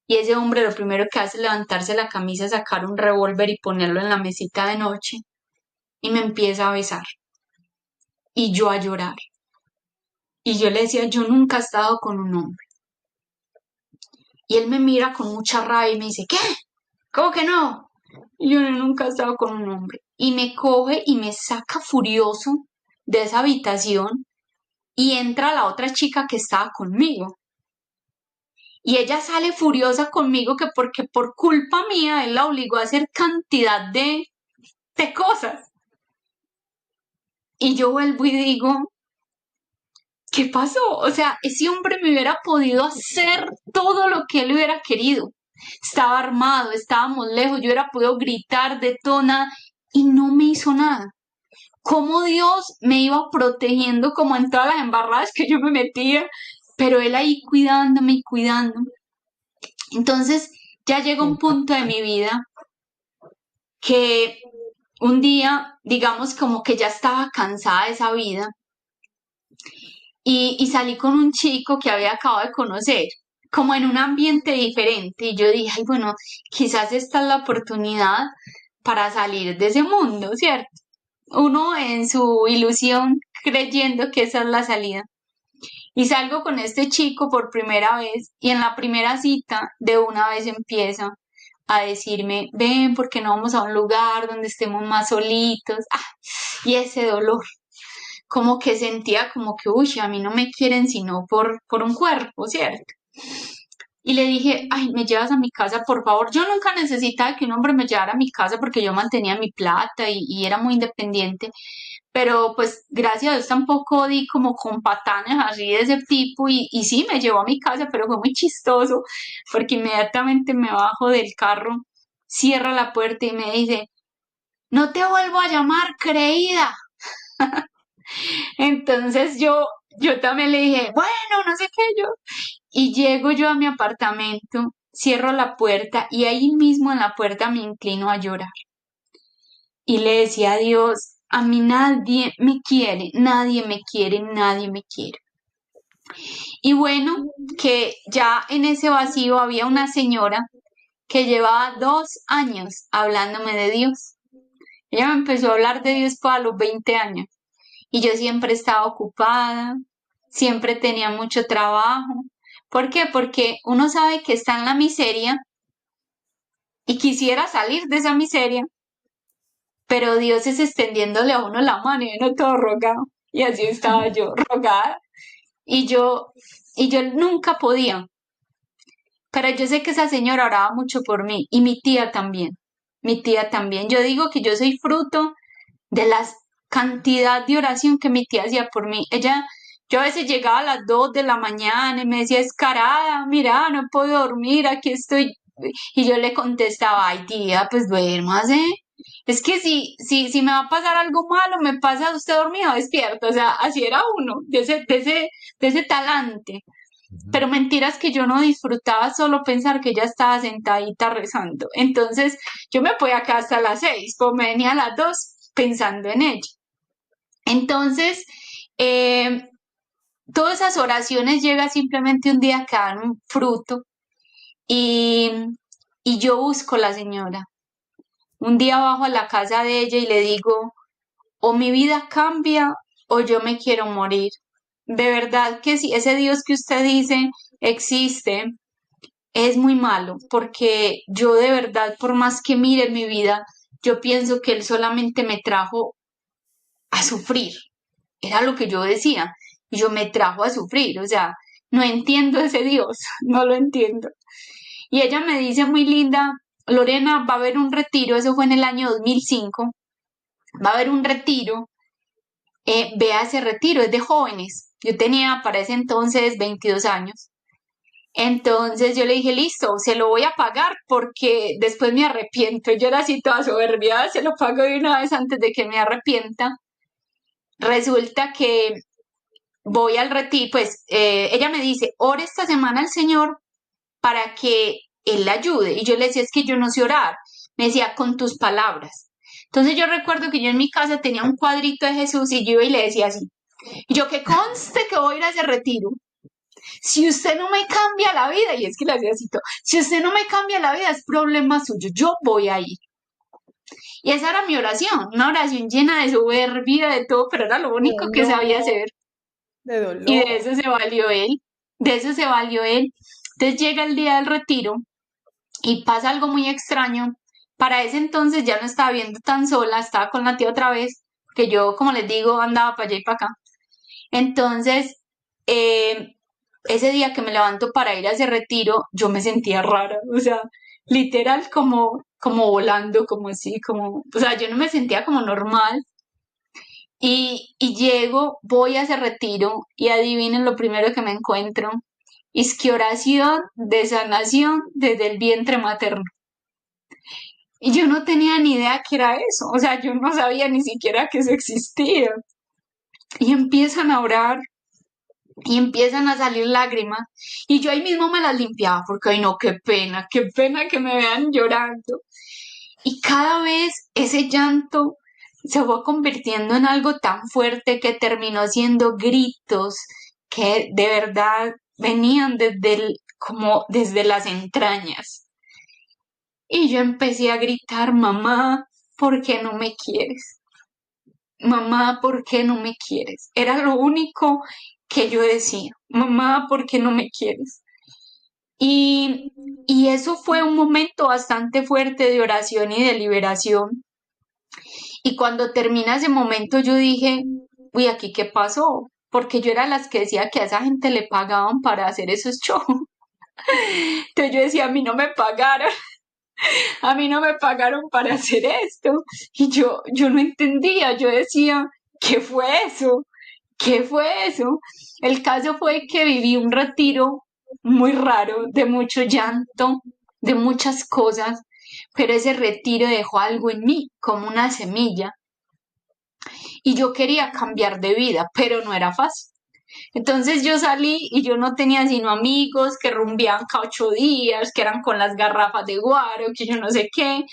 Y ese hombre lo primero que hace es levantarse la camisa, sacar un revólver y ponerlo en la mesita de noche. Y me empieza a besar. Y yo a llorar. Y yo le decía, yo nunca he estado con un hombre. Y él me mira con mucha rabia y me dice, ¿qué? ¿Cómo que no? Y yo nunca he estado con un hombre. Y me coge y me saca furioso de esa habitación y entra la otra chica que estaba conmigo. Y ella sale furiosa conmigo que porque por culpa mía él la obligó a hacer cantidad de cosas. Y yo vuelvo y digo, ¿qué pasó? O sea, ese hombre me hubiera podido hacer todo lo que él hubiera querido. Estaba armado, estábamos lejos, yo hubiera podido gritar, detonar y no me hizo nada. Cómo Dios me iba protegiendo como en todas las embarradas que yo me metía, pero Él ahí cuidándome y cuidándome. Entonces ya llegó un punto de mi vida que un día, digamos como que ya estaba cansada de esa vida y salí con un chico que había acabado de conocer, como en un ambiente diferente. Y yo dije, ay, bueno, quizás esta es la oportunidad para salir de ese mundo, ¿cierto? Uno en su ilusión creyendo que esa es la salida. Y salgo con este chico por primera vez y en la primera cita de una vez empieza a decirme, ven, porque no vamos a un lugar donde estemos más solitos. Y ese dolor, como que sentía como que, uy, a mí no me quieren sino por un cuerpo, ¿cierto? y le dije, ay, me llevas a mi casa, por favor. Yo nunca necesitaba que un hombre me llevara a mi casa porque yo mantenía mi plata y era muy independiente, pero pues gracias a Dios tampoco di como con patanes así de ese tipo y sí, me llevó a mi casa, pero fue muy chistoso porque inmediatamente me bajo del carro, cierra la puerta y me dice, no te vuelvo a llamar, creída. Entonces yo también le dije, bueno, no sé qué yo. Y llego yo a mi apartamento, cierro la puerta y ahí mismo en la puerta me inclino a llorar. Y le decía a Dios, a mí nadie me quiere, nadie me quiere, nadie me quiere. Y bueno, que ya en ese vacío había una señora que llevaba 2 años hablándome de Dios. Ella me empezó a hablar de Dios para los 20 años. Y yo siempre estaba ocupada, siempre tenía mucho trabajo. ¿Por qué? Porque uno sabe que está en la miseria y quisiera salir de esa miseria, pero Dios es extendiéndole a uno la mano y uno todo rogado. Y así estaba yo, rogada. Y yo, y yo nunca podía. Pero yo sé que esa señora oraba mucho por mí y mi tía también. Mi tía también. Yo digo que yo soy fruto de la cantidad de oración que mi tía hacía por mí. Yo a veces llegaba a las 2 de la mañana y me decía, escarada, mira, no puedo dormir, aquí estoy. Y yo le contestaba, ay tía, pues duérmase. Es que si me va a pasar algo malo, me pasa usted dormido o despierto. O sea, así era uno, de ese talante. Ujú. Pero mentiras que yo no disfrutaba solo pensar que ella estaba sentadita rezando. Entonces, yo me podía acá hasta las 6, pues me venía a las 2 pensando en ella. Entonces, eh, todas esas oraciones llegan simplemente un día que dan un fruto y, y yo busco a la señora. Un día bajo a la casa de ella y le digo, o mi vida cambia o yo me quiero morir. De verdad que si ese Dios que usted dice existe, es muy malo, porque yo de verdad, por más que mire mi vida, yo pienso que Él solamente me trajo a sufrir. Era lo que yo decía. Y yo me trajo a sufrir. O sea, no entiendo ese Dios, no lo entiendo. Y ella me dice muy linda, Lorena, va a haber un retiro, eso fue en el año 2005, va a haber un retiro, ve a ese retiro, es de jóvenes. Yo tenía para ese entonces 22 años. Entonces yo le dije, listo, se lo voy a pagar porque después me arrepiento. Yo era así toda soberbia, se lo pago de una vez antes de que me arrepienta. Resulta que voy al retiro, pues ella me dice, ore esta semana al Señor para que Él la ayude. Y yo le decía, es que yo no sé orar. Me decía, con tus palabras. Entonces yo recuerdo que yo en mi casa tenía un cuadrito de Jesús y yo iba y le decía así. Y yo que conste que voy a ir a ese retiro. Si usted no me cambia la vida, y es que le hacía así todo, si usted no me cambia la vida es problema suyo, yo voy a ir. Y esa era mi oración, una oración llena de soberbia, de todo, pero era lo De único que sabía dolor, hacer. de Y de dolor. eso se valió él, de eso se valió él. Entonces llega el día del retiro y pasa algo muy extraño. Para ese entonces ya no estaba viendo tan sola, estaba con la tía otra vez, que yo, como les digo, andaba para allá y para acá. Entonces, eh, ese día que me levanto para ir a ese retiro, yo me sentía rara, o sea, literal como volando, como así, o sea, yo no me sentía como normal. Y llego, voy a ese retiro y adivinen lo primero que me encuentro. Es que oración de sanación desde el vientre materno. Y yo no tenía ni idea que era eso, o sea, yo no sabía ni siquiera que eso existía. Y empiezan a orar y empiezan a salir lágrimas y yo ahí mismo me las limpiaba porque, ay no, qué pena que me vean llorando. Y cada vez ese llanto se fue convirtiendo en algo tan fuerte que terminó siendo gritos que de verdad venían como desde las entrañas. Y yo empecé a gritar, mamá, ¿por qué no me quieres? Mamá, ¿por qué no me quieres? Era lo único que yo decía, mamá, ¿por qué no me quieres? Y, y eso fue un momento bastante fuerte de oración y de liberación. Y cuando termina ese momento yo dije, uy, ¿aquí qué pasó? Porque yo era las que decía que a esa gente le pagaban para hacer esos shows. Entonces yo decía, a mí no me pagaron, a mí no me pagaron para hacer esto. Y yo no entendía, yo decía, ¿qué fue eso? ¿Qué fue eso? El caso fue que viví un retiro muy raro, de mucho llanto, de muchas cosas, pero ese retiro dejó algo en mí, como una semilla, y yo quería cambiar de vida, pero no era fácil. Entonces yo salí y yo no tenía sino amigos que rumbeaban cada 8 días, que eran con las garrafas de guaro, que yo no sé qué,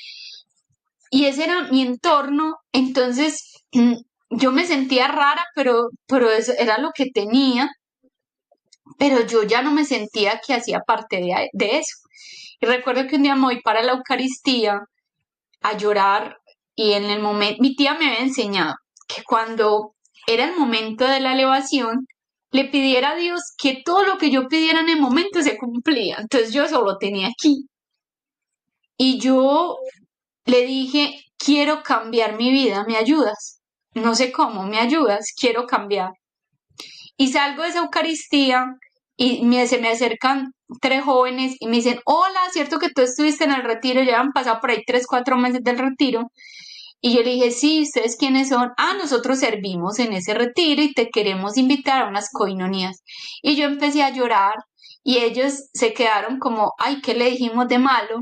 y ese era mi entorno. Entonces yo me sentía rara, pero eso era lo que tenía, pero yo ya no me sentía que hacía parte de eso. Y recuerdo que un día me voy para la Eucaristía a llorar y en el momento, mi tía me había enseñado que cuando era el momento de la elevación, le pidiera a Dios que todo lo que yo pidiera en el momento se cumplía. Entonces yo solo tenía aquí. Y yo le dije, quiero cambiar mi vida, ¿me ayudas? No sé cómo, ¿me ayudas? Quiero cambiar. Y salgo de esa Eucaristía y se me acercan 3 jóvenes y me dicen, hola, ¿cierto que tú estuviste en el retiro? Ya han pasado por ahí 3, 4 meses del retiro. Y yo le dije, sí, ¿ustedes quiénes son? Ah, nosotros servimos en ese retiro y te queremos invitar a unas coinonías. Y yo empecé a llorar y ellos se quedaron como, ay, ¿qué le dijimos de malo?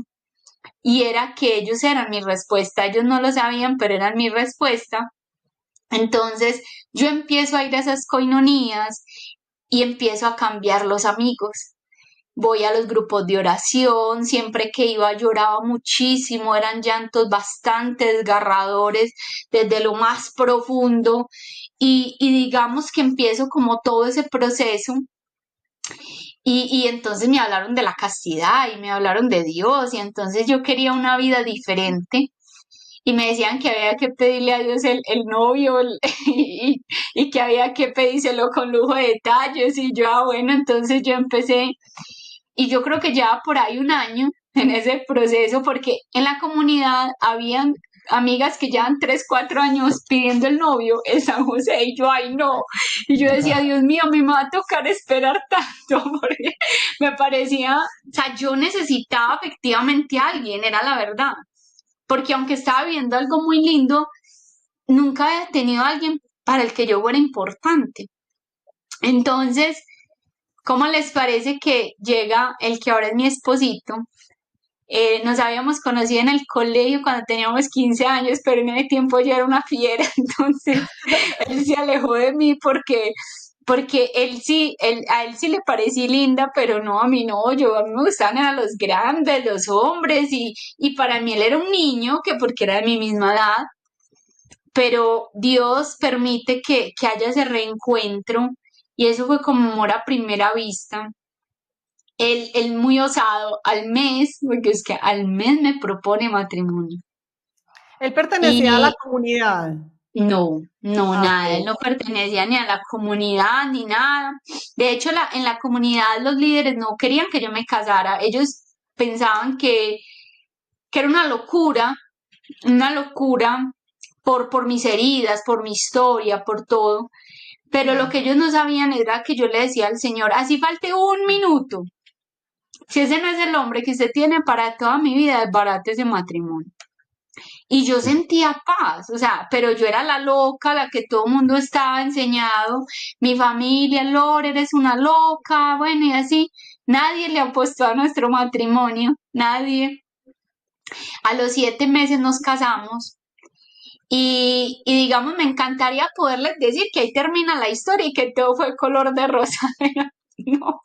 Y era que ellos eran mi respuesta. Ellos no lo sabían, pero eran mi respuesta. Entonces yo empiezo a ir a esas coinonías y empiezo a cambiar los amigos. Voy a los grupos de oración, siempre que iba lloraba muchísimo, eran llantos bastante desgarradores desde lo más profundo y digamos que empiezo como todo ese proceso y entonces me hablaron de la castidad y me hablaron de Dios y entonces yo quería una vida diferente y me decían que había que pedirle a Dios el novio y que había que pedírselo con lujo de detalles y yo, bueno, entonces yo empecé y yo creo que ya por ahí un año en ese proceso porque en la comunidad habían amigas que llevan 3, 4 años pidiendo el novio en San José y yo, ay no, y yo decía, Dios mío, me va a tocar esperar tanto porque me parecía, o sea, yo necesitaba efectivamente a alguien, era la verdad porque aunque estaba viendo algo muy lindo, nunca había tenido a alguien para el que yo fuera importante. Entonces, ¿cómo les parece que llega el que ahora es mi esposito? Nos habíamos conocido en el colegio cuando teníamos 15 años, pero en ese tiempo yo era una fiera, entonces él se alejó de mí porque a él sí le parecí linda, pero no, a mí no, a mí me gustaban eran los grandes, los hombres, y para mí él era un niño, que porque era de mi misma edad, pero Dios permite que haya ese reencuentro, y eso fue como amor a primera vista. Él muy osado, al mes, porque es que al mes me propone matrimonio. Él pertenecía a la Y comunidad. no, no, nada, él Ok. no pertenecía ni a la comunidad ni nada. De hecho, en la comunidad los líderes no querían que yo me casara. Ellos pensaban que era una locura por mis heridas, por mi historia, por todo. Pero lo que ellos no sabían era que yo le decía al Señor, así falte un minuto. Si ese no es el hombre que usted tiene para toda mi vida, desbarate ese matrimonio. Y yo sentía paz, o sea, pero yo era la loca, la que todo el mundo estaba enseñado, mi familia, Lore, eres una loca, bueno, y así. Nadie le apostó a nuestro matrimonio, nadie. A los 7 meses nos casamos y digamos, me encantaría poderles decir que ahí termina la historia y que todo fue color de rosa, pero no,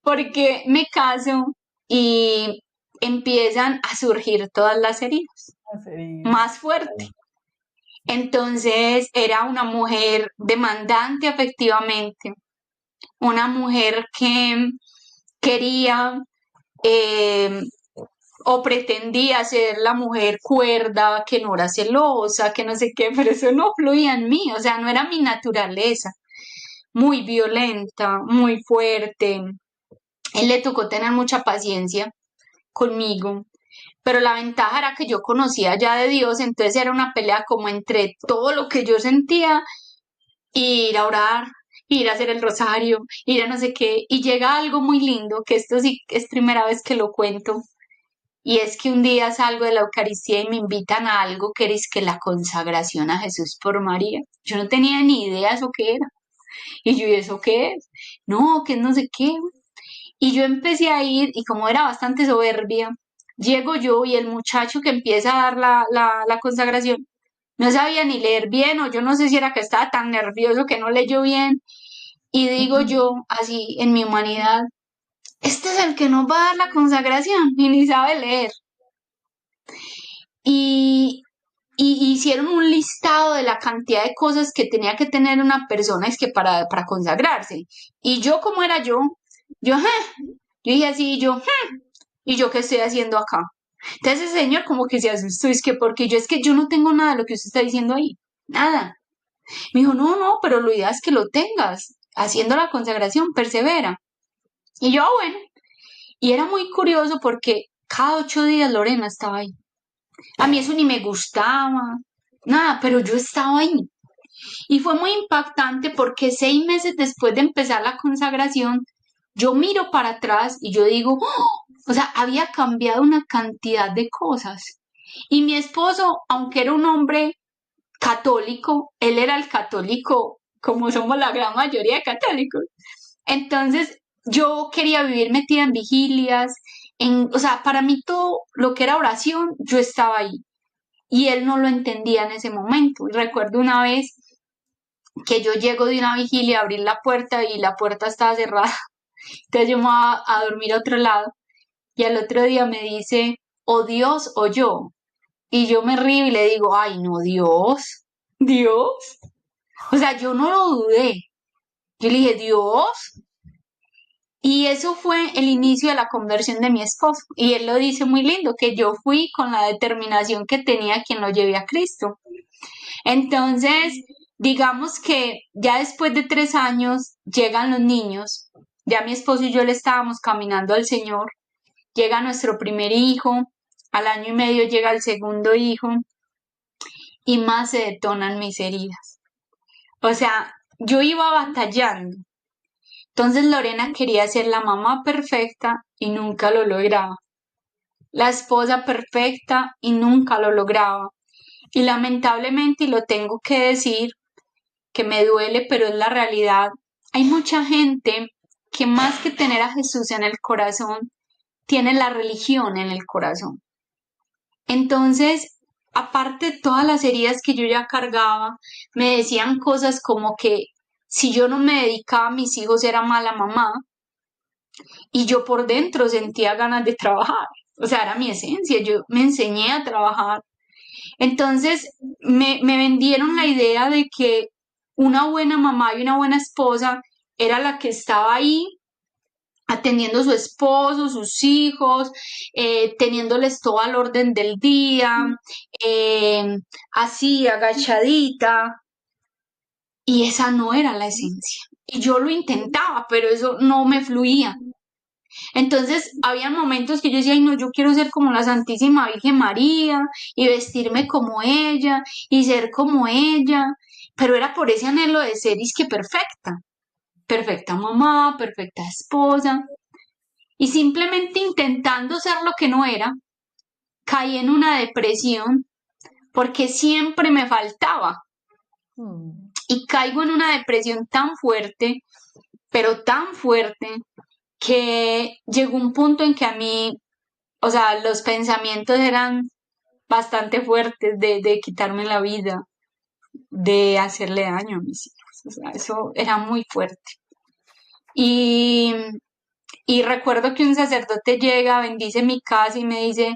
porque me caso y empiezan a surgir todas las heridas, más fuerte. Entonces era una mujer demandante afectivamente, una mujer que quería eh, o pretendía ser la mujer cuerda, que no era celosa, que no sé qué, pero eso no fluía en mí, o sea, no era mi naturaleza, muy violenta, muy fuerte. Él le tocó tener mucha paciencia conmigo, pero la ventaja era que yo conocía ya de Dios, entonces era una pelea como entre todo lo que yo sentía y ir a orar ir a hacer el rosario, ir a no sé qué, y llega algo muy lindo, que esto sí es primera vez que lo cuento, y es que un día salgo de la Eucaristía y me invitan a algo que es que la consagración a Jesús por María. Yo no tenía ni idea eso qué era. Y yo, ¿y eso qué es? No, que no sé qué. Y yo empecé a ir, y como era bastante soberbia, llego yo y el muchacho que empieza a dar la consagración no sabía ni leer bien, o yo no sé si era que estaba tan nervioso que no leyó bien. Y digo yo, así en mi humanidad, este es el que nos va a dar la consagración y ni sabe leer. Y, y hicieron un listado de la cantidad de cosas que tenía que tener una persona es que para consagrarse. Y yo, como era yo, yo dije así, ¿y yo qué estoy haciendo acá? Entonces el señor como que se asustó, es que porque yo es que yo no tengo nada de lo que usted está diciendo ahí, nada. Me dijo, no, no, pero lo ideal es que lo tengas, haciendo la consagración, persevera. Y yo, bueno, y era muy curioso porque cada 8 días Lorena estaba ahí. A mí eso ni me gustaba, nada, pero yo estaba ahí. Y fue muy impactante porque 6 meses después de empezar la consagración, yo miro para atrás y yo digo, ¡oh! O sea, había cambiado una cantidad de cosas. Y mi esposo, aunque era un hombre católico, él era el católico como somos la gran mayoría de católicos. Entonces, yo quería vivir metida en vigilias, o sea, para mí todo lo que era oración, yo estaba ahí. Y él no lo entendía en ese momento. Y recuerdo una vez que yo llego de una vigilia a abrir la puerta y la puerta estaba cerrada. Entonces yo me voy a dormir a otro lado y al otro día me dice, o Dios o yo. Y yo me río y le digo, ay, no, Dios, Dios. O sea, yo no lo dudé. Yo le dije, Dios. Y eso fue el inicio de la conversión de mi esposo. Y él lo dice muy lindo, que yo fui con la determinación que tenía quien lo llevé a Cristo. Entonces, digamos que ya después de 3 años llegan los niños. Ya mi esposo y yo le estábamos caminando al Señor. Llega nuestro primer hijo. Al año y medio llega el segundo hijo. Y más se detonan mis heridas. O sea, yo iba batallando. Entonces Lorena quería ser la mamá perfecta y nunca lo lograba. La esposa perfecta y nunca lo lograba. Y lamentablemente, y lo tengo que decir, que me duele, pero es la realidad, hay mucha gente que más que tener a Jesús en el corazón, tiene la religión en el corazón. Entonces, aparte de todas las heridas que yo ya cargaba, me decían cosas como que si yo no me dedicaba a mis hijos era mala mamá, y yo por dentro sentía ganas de trabajar. O sea, era mi esencia, yo me enseñé a trabajar. Entonces, me vendieron la idea de que una buena mamá y una buena esposa era la que estaba ahí atendiendo a su esposo, sus hijos, teniéndoles todo al orden del día, eh, así agachadita, y esa no era la esencia. Y yo lo intentaba, pero eso no me fluía. Entonces, había momentos que yo decía, ay, no, yo quiero ser como la Santísima Virgen María y vestirme como ella y ser como ella, pero era por ese anhelo de ser que perfecta, perfecta mamá, perfecta esposa, y simplemente intentando ser lo que no era, caí en una depresión porque siempre me faltaba y caigo en una depresión tan fuerte, pero tan fuerte, que llegó un punto en que a mí, o sea, los pensamientos eran bastante fuertes de quitarme la vida, de hacerle daño a mis hijos. O sea, eso era muy fuerte. Y, y recuerdo que un sacerdote llega, bendice mi casa y me dice,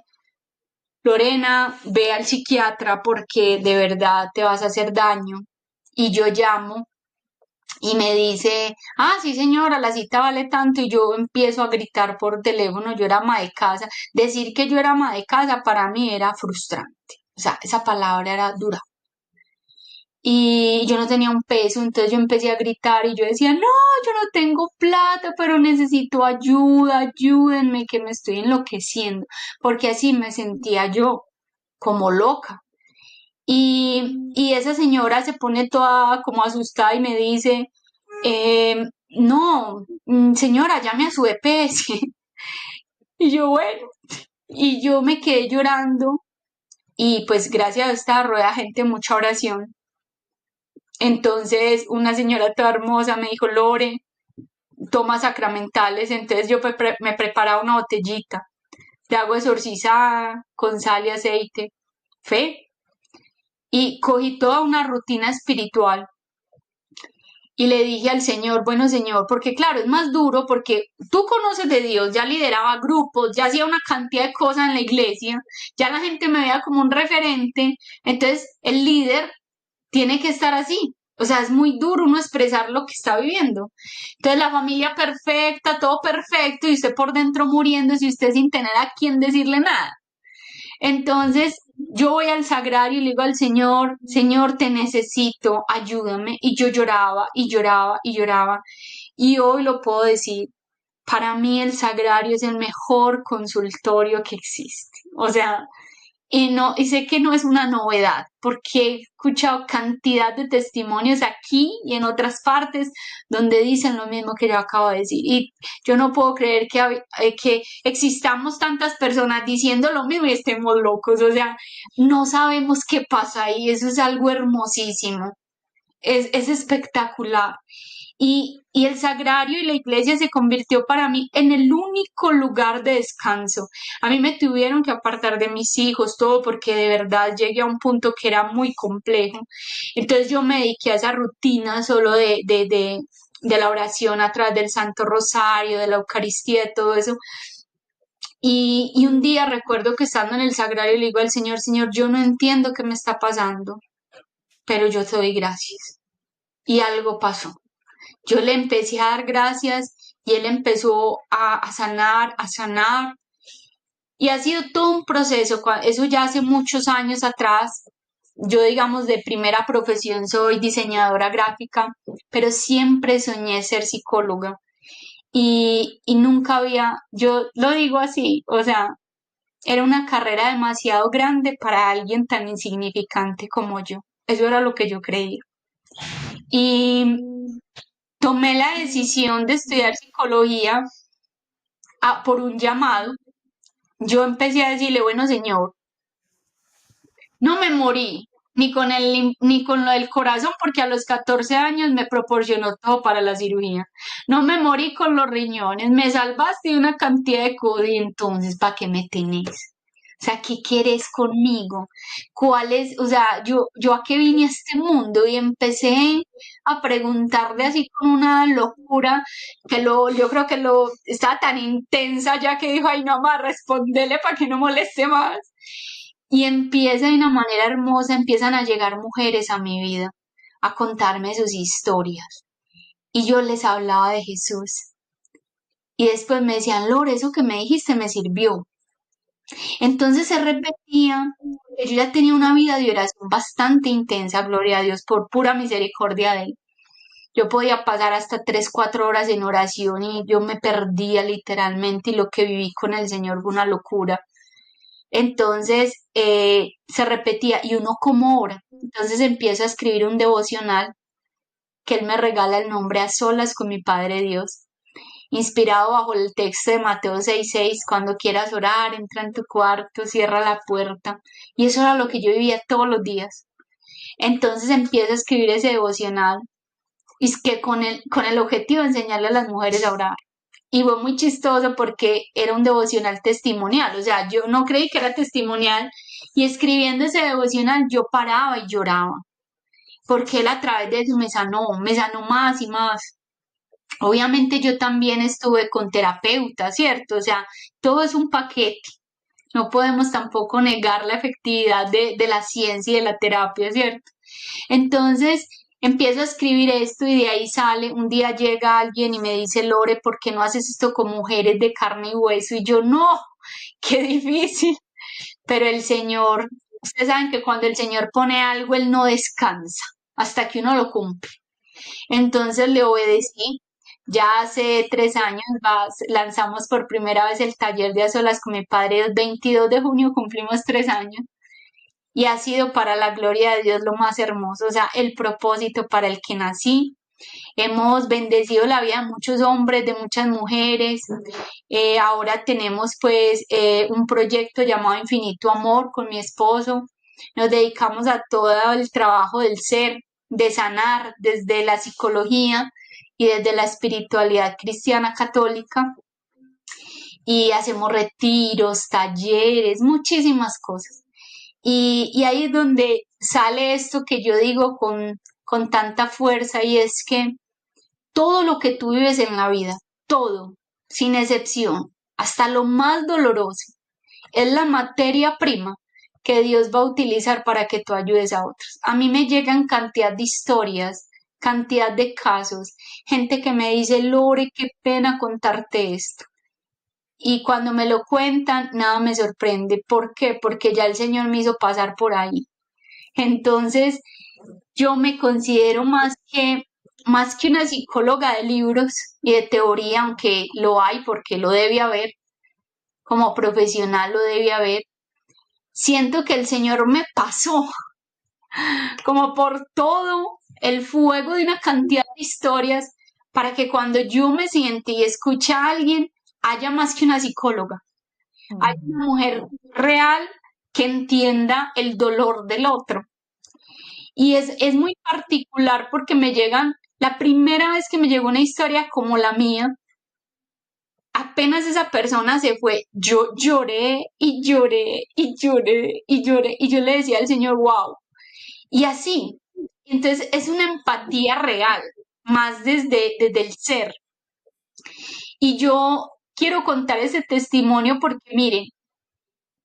Lorena, ve al psiquiatra porque de verdad te vas a hacer daño. Y yo llamo y me dice, ah, sí señora, la cita vale tanto, y yo empiezo a gritar por teléfono, yo era ama de casa. Decir que yo era ama de casa para mí era frustrante, o sea, esa palabra era dura. Y yo no tenía un peso, entonces yo empecé a gritar y yo decía, no, yo no tengo plata, pero necesito ayuda, ayúdenme, que me estoy enloqueciendo, porque así me sentía yo, como loca. Y esa señora se pone toda como asustada y me dice, no, señora, llame a su EPS. Y yo, bueno, y yo me quedé llorando y pues gracias a esta rueda de gente, mucha oración. Entonces una señora toda hermosa me dijo, Lore, toma sacramentales. Entonces yo me preparaba una botellita de agua exorcizada con sal y aceite, fe, y cogí toda una rutina espiritual y le dije al Señor, bueno Señor, porque claro, es más duro porque tú conoces de Dios, ya lideraba grupos, ya hacía una cantidad de cosas en la iglesia, ya la gente me veía como un referente, entonces el líder tiene que estar así. O sea, es muy duro uno expresar lo que está viviendo. Entonces, la familia perfecta, todo perfecto, y usted por dentro muriéndose y usted sin tener a quien decirle nada. Entonces, yo voy al sagrario y le digo al Señor, Señor, te necesito, ayúdame. Y yo lloraba y lloraba y lloraba. Y hoy lo puedo decir, para mí el sagrario es el mejor consultorio que existe. O sea, y no, y sé que no es una novedad, porque he escuchado cantidad de testimonios aquí y en otras partes donde dicen lo mismo que yo acabo de decir. Y yo no puedo creer que existamos tantas personas diciendo lo mismo y estemos locos. O sea, no sabemos qué pasa ahí. Eso es algo hermosísimo. Es espectacular. Y el sagrario y la iglesia se convirtió para mí en el único lugar de descanso. A mí me tuvieron que apartar de mis hijos, todo porque de verdad llegué a un punto que era muy complejo. Entonces yo me dediqué a esa rutina solo de la oración a través del Santo Rosario, de la Eucaristía, de todo eso. Y un día recuerdo que estando en el sagrario le digo al Señor, Señor, yo no entiendo qué me está pasando, pero yo te doy gracias. Y algo pasó. Yo le empecé a dar gracias y él empezó a sanar, a sanar. Y ha sido todo un proceso. Eso ya hace muchos años atrás. Yo, digamos, de primera profesión soy diseñadora gráfica, pero siempre soñé ser psicóloga. Y nunca había, yo lo digo así, o sea, era una carrera demasiado grande para alguien tan insignificante como yo. Eso era lo que yo creía. Y tomé la decisión de estudiar psicología por un llamado. Yo empecé a decirle, bueno, señor, no me morí ni con lo del corazón, porque a los 14 años me proporcionó todo para la cirugía. No me morí con los riñones, me salvaste de una cantidad de cosas y entonces, ¿para qué me tenés? O sea, ¿qué quieres conmigo? ¿Cuál es? O sea, yo a qué vine a este mundo y empecé a preguntarle así con una locura yo creo que estaba tan intensa ya que dijo, ay, no más, respondele para que no moleste más. Y empieza de una manera hermosa, empiezan a llegar mujeres a mi vida a contarme sus historias. Y yo les hablaba de Jesús. Y después me decían, Lore, eso que me dijiste me sirvió. Entonces se repetía, yo ya tenía una vida de oración bastante intensa, gloria a Dios, por pura misericordia de Él. Yo podía pasar hasta 3, 4 horas en oración y yo me perdía literalmente y lo que viví con el Señor fue una locura. Entonces se repetía, ¿y uno cómo ora? Entonces empiezo a escribir un devocional que Él me regala el nombre A Solas con mi Padre Dios, inspirado bajo el texto de Mateo 6:6, cuando quieras orar, entra en tu cuarto, cierra la puerta. Y eso era lo que yo vivía todos los días. Entonces empiezo a escribir ese devocional y es que con el objetivo de enseñarle a las mujeres a orar. Y fue muy chistoso porque era un devocional testimonial, o sea, yo no creí que era testimonial y escribiendo ese devocional yo paraba y lloraba, porque él a través de eso me sanó más y más. Obviamente yo también estuve con terapeuta, ¿cierto? O sea, todo es un paquete. No podemos tampoco negar la efectividad de la ciencia y de la terapia, ¿cierto? Entonces, empiezo a escribir esto y de ahí sale, un día llega alguien y me dice, Lore, ¿por qué no haces esto con mujeres de carne y hueso? Y yo, no, qué difícil. Pero el Señor, ustedes saben que cuando el Señor pone algo, Él no descansa hasta que uno lo cumple. Entonces le obedecí. Ya hace 3 años lanzamos por primera vez el taller de A Solas con mi padre. El 22 de junio cumplimos 3 años y ha sido para la gloria de Dios lo más hermoso, o sea, el propósito para el que nací, Hemos bendecido la vida de muchos hombres, de muchas mujeres. Ahora tenemos pues un proyecto llamado Infinito Amor con mi esposo. Nos dedicamos a todo el trabajo del ser, de sanar desde la psicología y desde la espiritualidad cristiana católica. Y hacemos retiros, talleres, muchísimas cosas. Y ahí es donde sale esto que yo digo con tanta fuerza, y es que todo lo que tú vives en la vida, todo, sin excepción, hasta lo más doloroso, es la materia prima que Dios va a utilizar para que tú ayudes a otros. A mí me llegan cantidad de historias, cantidad de casos, gente que me dice, Lore, qué pena contarte esto. Y cuando me lo cuentan, nada me sorprende. ¿Por qué? Porque ya el Señor me hizo pasar por ahí. Entonces, yo me considero más que una psicóloga de libros y de teoría, aunque lo hay porque lo debe haber, como profesional lo debe haber. Siento que el Señor me pasó como por todo el fuego de una cantidad de historias para que cuando yo me siente y escuche a alguien, haya más que una psicóloga, hay una mujer real que entienda el dolor del otro. Y es muy particular porque me llegan, la primera vez que me llegó una historia como la mía, apenas esa persona se fue, yo lloré y lloré y lloré y lloré y yo le decía al Señor, wow. Y así, entonces es una empatía real, más desde el ser. Y yo quiero contar ese testimonio porque miren,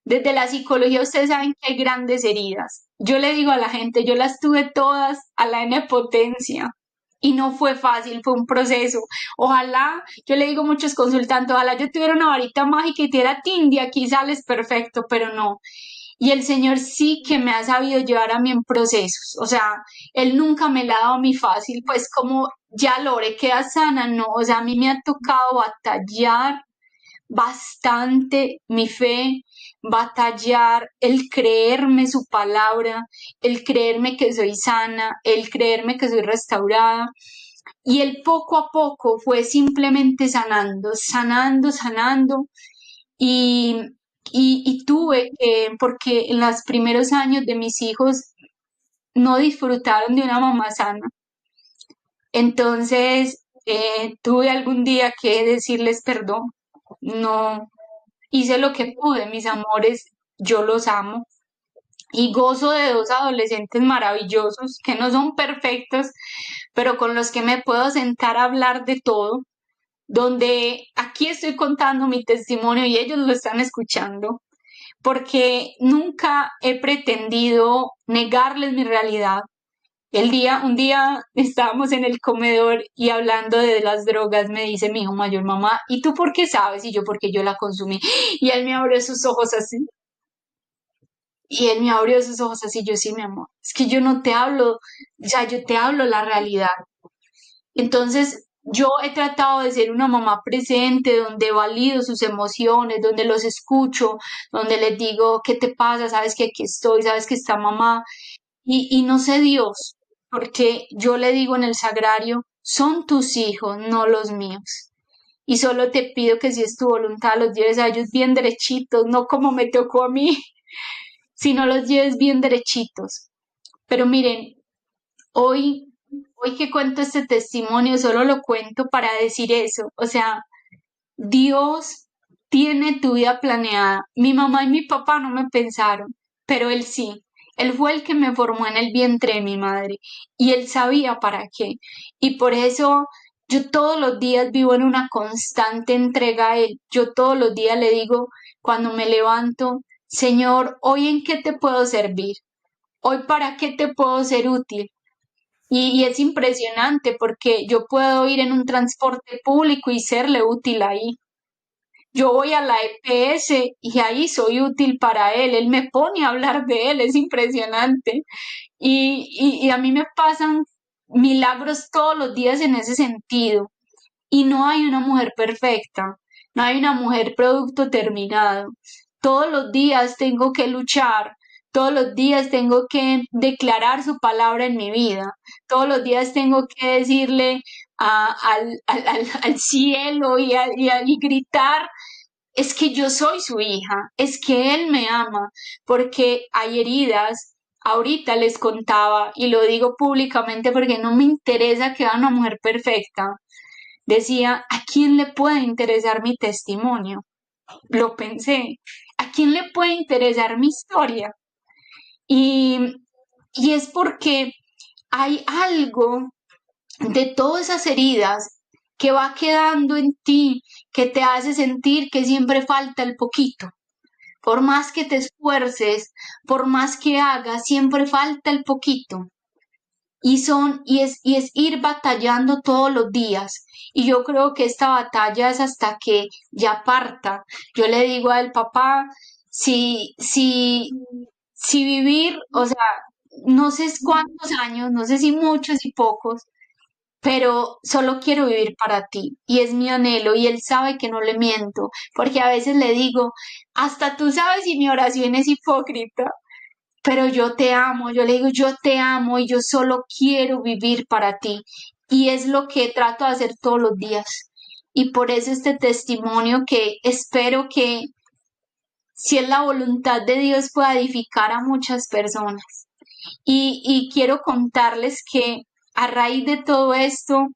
desde la psicología ustedes saben que hay grandes heridas. Yo le digo a la gente, yo las tuve todas a la N potencia y no fue fácil, fue un proceso. Ojalá, yo le digo a muchos consultantes, ojalá yo tuviera una varita mágica y te diera Tindy, aquí sales perfecto, pero no. Y el Señor sí que me ha sabido llevar a mí en procesos. O sea, Él nunca me la ha dado a mí fácil, pues como ya Lore queda sana, no. O sea, a mí me ha tocado batallar bastante mi fe, batallar el creerme su palabra, el creerme que soy sana, el creerme que soy restaurada. Y el poco a poco fue simplemente sanando, sanando, sanando. Y, y tuve que, porque en los primeros años de mis hijos no disfrutaron de una mamá sana. Entonces, tuve algún día que decirles perdón. No, hice lo que pude, mis amores, yo los amo y gozo de dos adolescentes maravillosos que no son perfectos, pero con los que me puedo sentar a hablar de todo, donde aquí estoy contando mi testimonio y ellos lo están escuchando, porque nunca he pretendido negarles mi realidad. Un día estábamos en el comedor y hablando de las drogas, me dice mi hijo mayor, mamá, ¿y tú por qué sabes? Y yo, porque yo la consumí. Y él me abrió sus ojos así. Y él me abrió sus ojos así, yo sí, mi amor. Es que yo no te hablo, o sea, yo te hablo la realidad. Entonces, yo he tratado de ser una mamá presente, donde valido sus emociones, donde los escucho, donde les digo, ¿qué te pasa? Sabes que aquí estoy, sabes que está mamá. Y no sé Dios, porque yo le digo en el sagrario, son tus hijos, no los míos. Y solo te pido que si es tu voluntad los lleves a ellos bien derechitos, no como me tocó a mí, sino los lleves bien derechitos. Pero miren, hoy que cuento este testimonio, solo lo cuento para decir eso. O sea, Dios tiene tu vida planeada. Mi mamá y mi papá no me pensaron, pero Él sí. Él fue el que me formó en el vientre de mi madre y Él sabía para qué. Y por eso yo todos los días vivo en una constante entrega a Él. Yo todos los días le digo cuando me levanto, Señor, ¿hoy en qué te puedo servir? ¿Hoy para qué te puedo ser útil? Y es impresionante porque yo puedo ir en un transporte público y serle útil ahí. Yo voy a la EPS y ahí soy útil para él me pone a hablar de él, es impresionante. Y a mí me pasan milagros todos los días en ese sentido. Y no hay una mujer perfecta, no hay una mujer producto terminado. Todos los días tengo que luchar Todos los días tengo que declarar su palabra en mi vida. Todos los días tengo que decirle al cielo y gritar, es que yo soy su hija, es que él me ama, porque hay heridas. Ahorita les contaba, y lo digo públicamente porque no me interesa que sea una mujer perfecta. Decía, ¿a quién le puede interesar mi testimonio? Lo pensé. ¿A quién le puede interesar mi historia? Y, y es porque hay algo de todas esas heridas que va quedando en ti, que te hace sentir que siempre falta el poquito. Por más que te esfuerces, por más que hagas, siempre falta el poquito. Y es ir batallando todos los días. Y yo creo que esta batalla es hasta que ya parta. Yo le digo al papá, si vivir, o sea, no sé cuántos años, no sé si muchos y pocos, pero solo quiero vivir para ti. Y es mi anhelo y él sabe que no le miento, porque a veces le digo, hasta tú sabes si mi oración es hipócrita, pero yo te amo, yo le digo, yo te amo y yo solo quiero vivir para ti. Y es lo que trato de hacer todos los días. Y por eso este testimonio que espero que, si es la voluntad de Dios, pueda edificar a muchas personas. Y quiero contarles que a raíz de todo esto,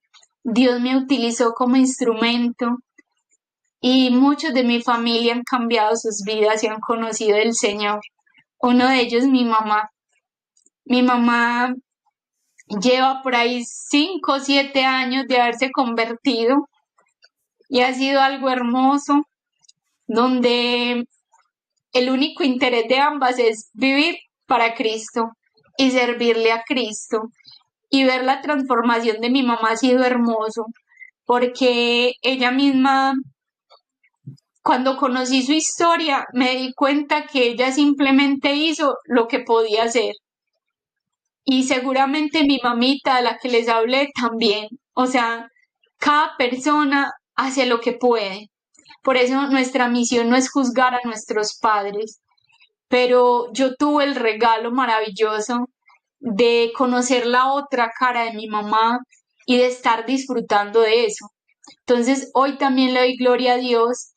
Dios me utilizó como instrumento y muchos de mi familia han cambiado sus vidas y han conocido el Señor. Uno de ellos, mi mamá. Mi mamá lleva por ahí 5 o 7 años de haberse convertido y ha sido algo hermoso, donde el único interés de ambas es vivir para Cristo y servirle a Cristo. Y ver la transformación de mi mamá ha sido hermoso, porque ella misma, cuando conocí su historia, me di cuenta que ella simplemente hizo lo que podía hacer. Y seguramente mi mamita, de la que les hablé, también. O sea, cada persona hace lo que puede. Por eso nuestra misión no es juzgar a nuestros padres, pero yo tuve el regalo maravilloso de conocer la otra cara de mi mamá y de estar disfrutando de eso. Entonces, hoy también le doy gloria a Dios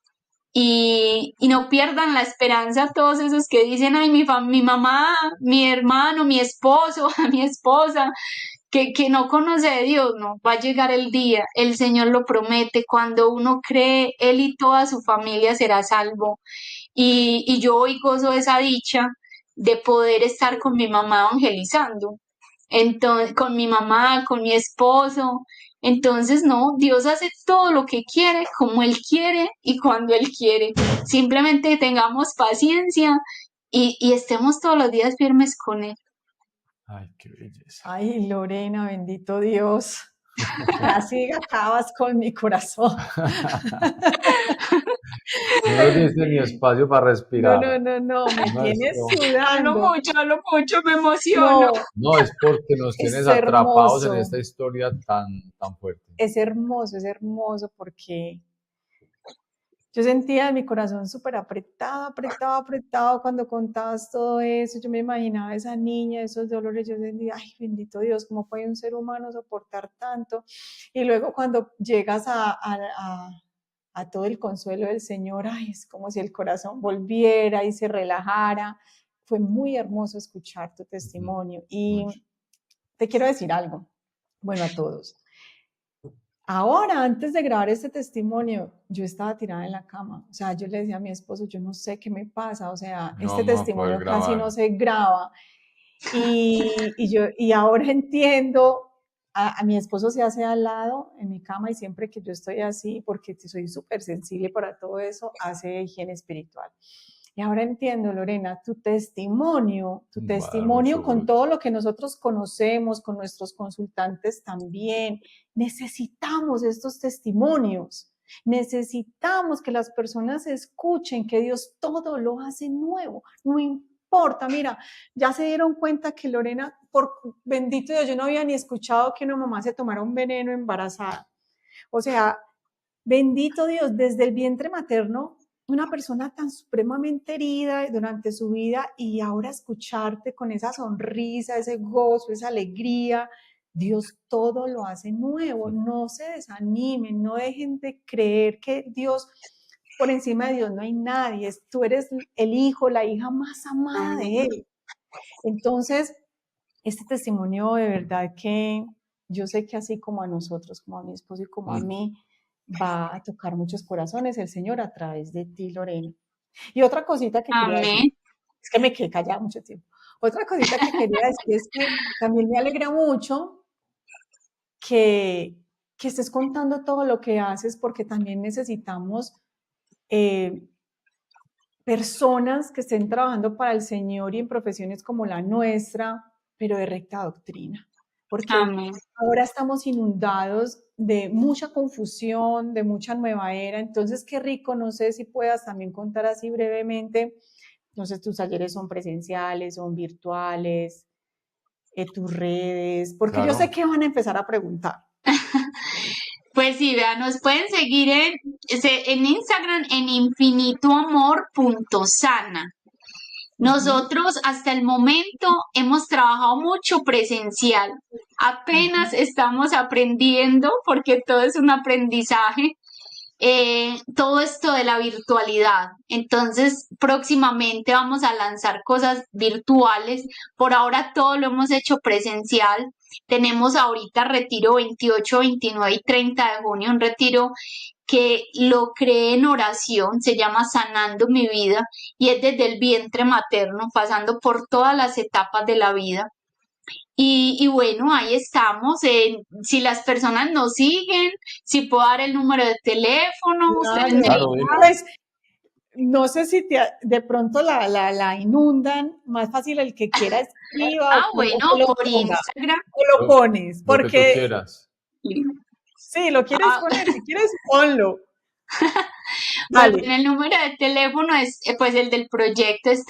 y no pierdan la esperanza todos esos que dicen, ay, mi mamá, mi hermano, mi esposo, mi esposa, que no conoce de Dios, no, va a llegar el día, el Señor lo promete, cuando uno cree, Él y toda su familia será salvo. Y yo hoy gozo esa dicha de poder estar con mi mamá evangelizando, entonces, con mi mamá, con mi esposo. Entonces, no, Dios hace todo lo que quiere, como Él quiere y cuando Él quiere. Simplemente tengamos paciencia y estemos todos los días firmes con Él. Ay, qué belleza. Ay, Lorena, bendito Dios. Así acabas con mi corazón. No nos diste ni espacio para respirar. No, me No, tienes esto- sudando. Hablo mucho, me emociono. No, no, es porque nos es tienes atrapados en hermoso. esta historia tan fuerte. Es hermoso porque yo sentía en mi corazón súper apretado cuando contabas todo eso. Yo me imaginaba a esa niña, esos dolores. Yo sentía, ay, bendito Dios, ¿cómo puede un ser humano soportar tanto? Y luego cuando llegas a todo el consuelo del Señor, ay, es como si el corazón volviera y se relajara. Fue muy hermoso escuchar tu testimonio. Y te quiero decir algo, bueno, a todos. Ahora, antes de grabar este testimonio, yo estaba tirada en la cama. O sea, yo le decía a mi esposo, yo no sé qué me pasa. O sea, No este vamos a testimonio poder casi grabar. no se graba. Y ahora entiendo, a mi esposo se hace al lado en mi cama y siempre que yo estoy así, porque soy súper sensible para todo eso, hace higiene espiritual. Y ahora entiendo, Lorena, tu testimonio mucho con gusto. todo lo que nosotros conocemos, con nuestros consultantes también. Necesitamos estos testimonios. Necesitamos que las personas escuchen que Dios todo lo hace nuevo. No importa, mira, ya se dieron cuenta que Lorena, por bendito Dios, yo no había ni escuchado que una mamá se tomara un veneno embarazada. O sea, bendito Dios, desde el vientre materno una persona tan supremamente herida durante su vida y ahora escucharte con esa sonrisa, ese gozo, esa alegría, Dios todo lo hace nuevo. No se desanimen, no dejen de creer que Dios, por encima de Dios no hay nadie. Tú eres el hijo, la hija más amada de Él. Entonces, este testimonio de verdad que yo sé que así como a nosotros, como a mi esposo y como a mí, va a tocar muchos corazones el Señor a través de ti, Lorena. Y otra cosita que quería decir, Amén. es que me quedé callada mucho tiempo. Otra cosita que quería decir es que también me alegra mucho que estés contando todo lo que haces, porque también necesitamos personas que estén trabajando para el Señor y en profesiones como la nuestra, pero de recta doctrina. Porque Amén. ahora estamos inundados de mucha confusión, de mucha nueva era. Entonces, qué rico, no sé si puedas también contar así brevemente, no sé, tus talleres son presenciales, son virtuales, tus redes, porque yo sé Claro. que van a empezar a preguntar. Pues sí, vean, nos pueden seguir en Instagram en infinitoamor.sana. Nosotros hasta el momento hemos trabajado mucho presencial. Apenas estamos aprendiendo porque todo es un aprendizaje. Todo esto de la virtualidad. Entonces, próximamente vamos a lanzar cosas virtuales. Por ahora todo lo hemos hecho presencial. Tenemos ahorita retiro 28, 29 y 30 de junio, un retiro que lo creé en oración, se llama Sanando mi vida y es desde el vientre materno, pasando por todas las etapas de la vida. Y bueno, ahí estamos. Si las personas nos siguen, si puedo dar el número de teléfono, ustedes me Claro, dicen. Pues, no sé si de pronto la inundan, más fácil el que quiera escriba o Bueno, que lo por ponga, Instagram. o lo pones, Lo que tú porque quieras. sí, lo quieres Ah, poner, si quieres ponlo. pues Dale. el número de teléfono es, pues el del proyecto es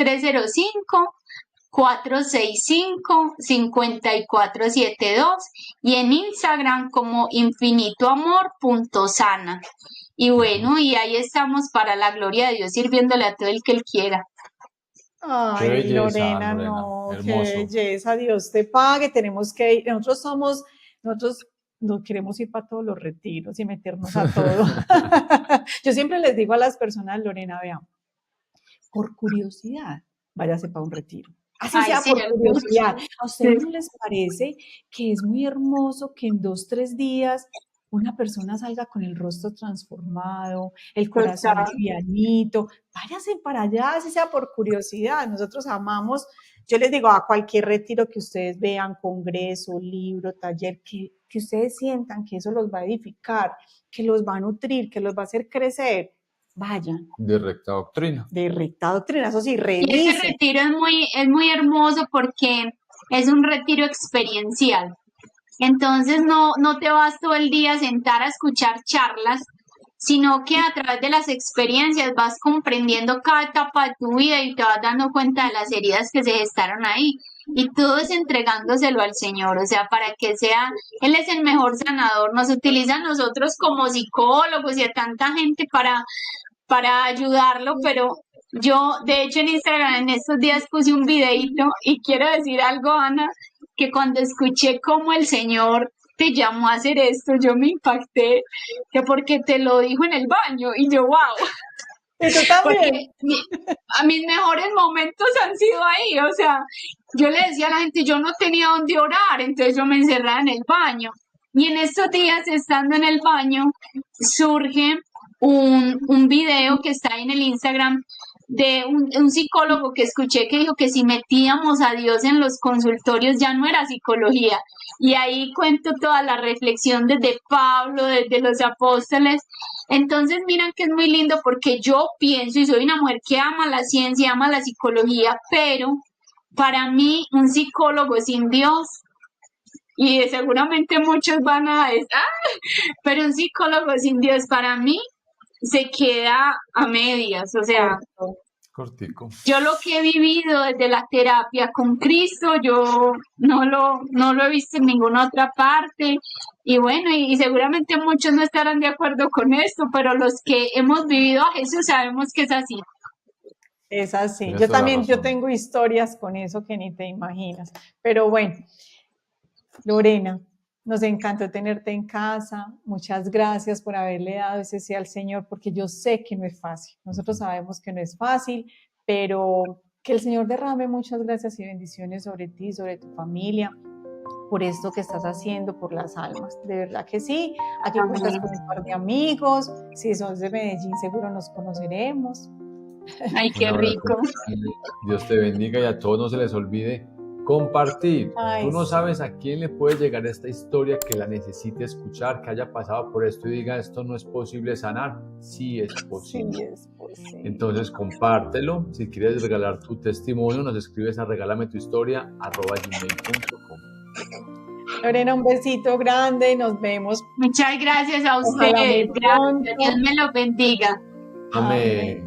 305-465-5472 y en Instagram como infinitoamor.sana. Y bueno, y ahí estamos para la gloria de Dios sirviéndole a todo el que él quiera. Qué Ay, belleza, Lorena, Lorena. no, qué Hermoso. belleza, Dios te pague, tenemos que ir, nosotros no queremos ir para todos los retiros y meternos a todo. Yo siempre les digo a las personas, Lorena, vean, por curiosidad, váyase para un retiro. Así Ay, sea por cierto. curiosidad. ¿A Sí. ustedes no les parece que es muy hermoso que en 2, 3 días una persona salga con el rostro transformado, el corazón Total. livianito? Váyase para allá, así sea por curiosidad. Nosotros amamos, yo les digo, a cualquier retiro que ustedes vean, congreso, libro, taller, que ustedes sientan que eso los va a edificar, que los va a nutrir, que los va a hacer crecer, vayan. De recta doctrina. De recta doctrina, eso sí, Y ese revisen. retiro es muy hermoso porque es un retiro experiencial. Entonces no te vas todo el día a sentar a escuchar charlas, sino que a través de las experiencias vas comprendiendo cada etapa de tu vida y te vas dando cuenta de las heridas que se gestaron ahí. Y todo es entregándoselo al Señor, o sea, para que sea, Él es el mejor sanador. Nos utiliza a nosotros como psicólogos y a tanta gente para ayudarlo, pero yo, de hecho, en Instagram en estos días puse un videito y quiero decir algo, Ana, que cuando escuché cómo el Señor te llamó a hacer esto, yo me impacté, que porque te lo dijo en el baño y yo, wow, Y tú porque también. a mis mejores momentos han sido ahí, o sea, yo le decía a la gente, yo no tenía dónde orar, entonces yo me encerraba en el baño. Y en estos días, estando en el baño, surge un video que está ahí en el Instagram de un psicólogo que escuché que dijo que si metíamos a Dios en los consultorios ya no era psicología. Y ahí cuento toda la reflexión desde Pablo, desde los apóstoles. Entonces, miran que es muy lindo porque yo pienso y soy una mujer que ama la ciencia, ama la psicología, pero para mí un psicólogo sin Dios, y seguramente muchos van a decir, pero un psicólogo sin Dios para mí se queda a medias, o sea, Cortico. Yo lo que he vivido desde la terapia con Cristo, yo no lo he visto en ninguna otra parte. Y bueno, y seguramente muchos no estarán de acuerdo con esto, pero los que hemos vivido a Jesús sabemos que es así. Es así. Tienes Yo toda la también, yo razón. tengo historias con eso que ni te imaginas. Pero bueno, Lorena, nos encantó tenerte en casa. Muchas gracias por haberle dado ese sí al Señor, porque yo sé que no es fácil. Nosotros sabemos que no es fácil, pero que el Señor derrame muchas gracias y bendiciones sobre ti, sobre tu familia, por esto que estás haciendo por las almas. De verdad que sí. Aquí cuentas con un par de amigos. Si sos de Medellín, seguro nos conoceremos. Ay, Un qué abrazo rico. grande. Dios te bendiga y a todos no se les olvide compartir. Ay, Tú no sí. sabes a quién le puede llegar esta historia que la necesite escuchar, que haya pasado por esto y diga, esto no es posible sanar. Sí es Sí, posible. es posible. Entonces compártelo. Si quieres regalar tu testimonio, nos escribes a regalametuhistoria@gmail.com. Lorena, un besito grande. Nos vemos. Muchas gracias a Ojalá muy ustedes. Gracias. pronto. Dios me los bendiga. Amén.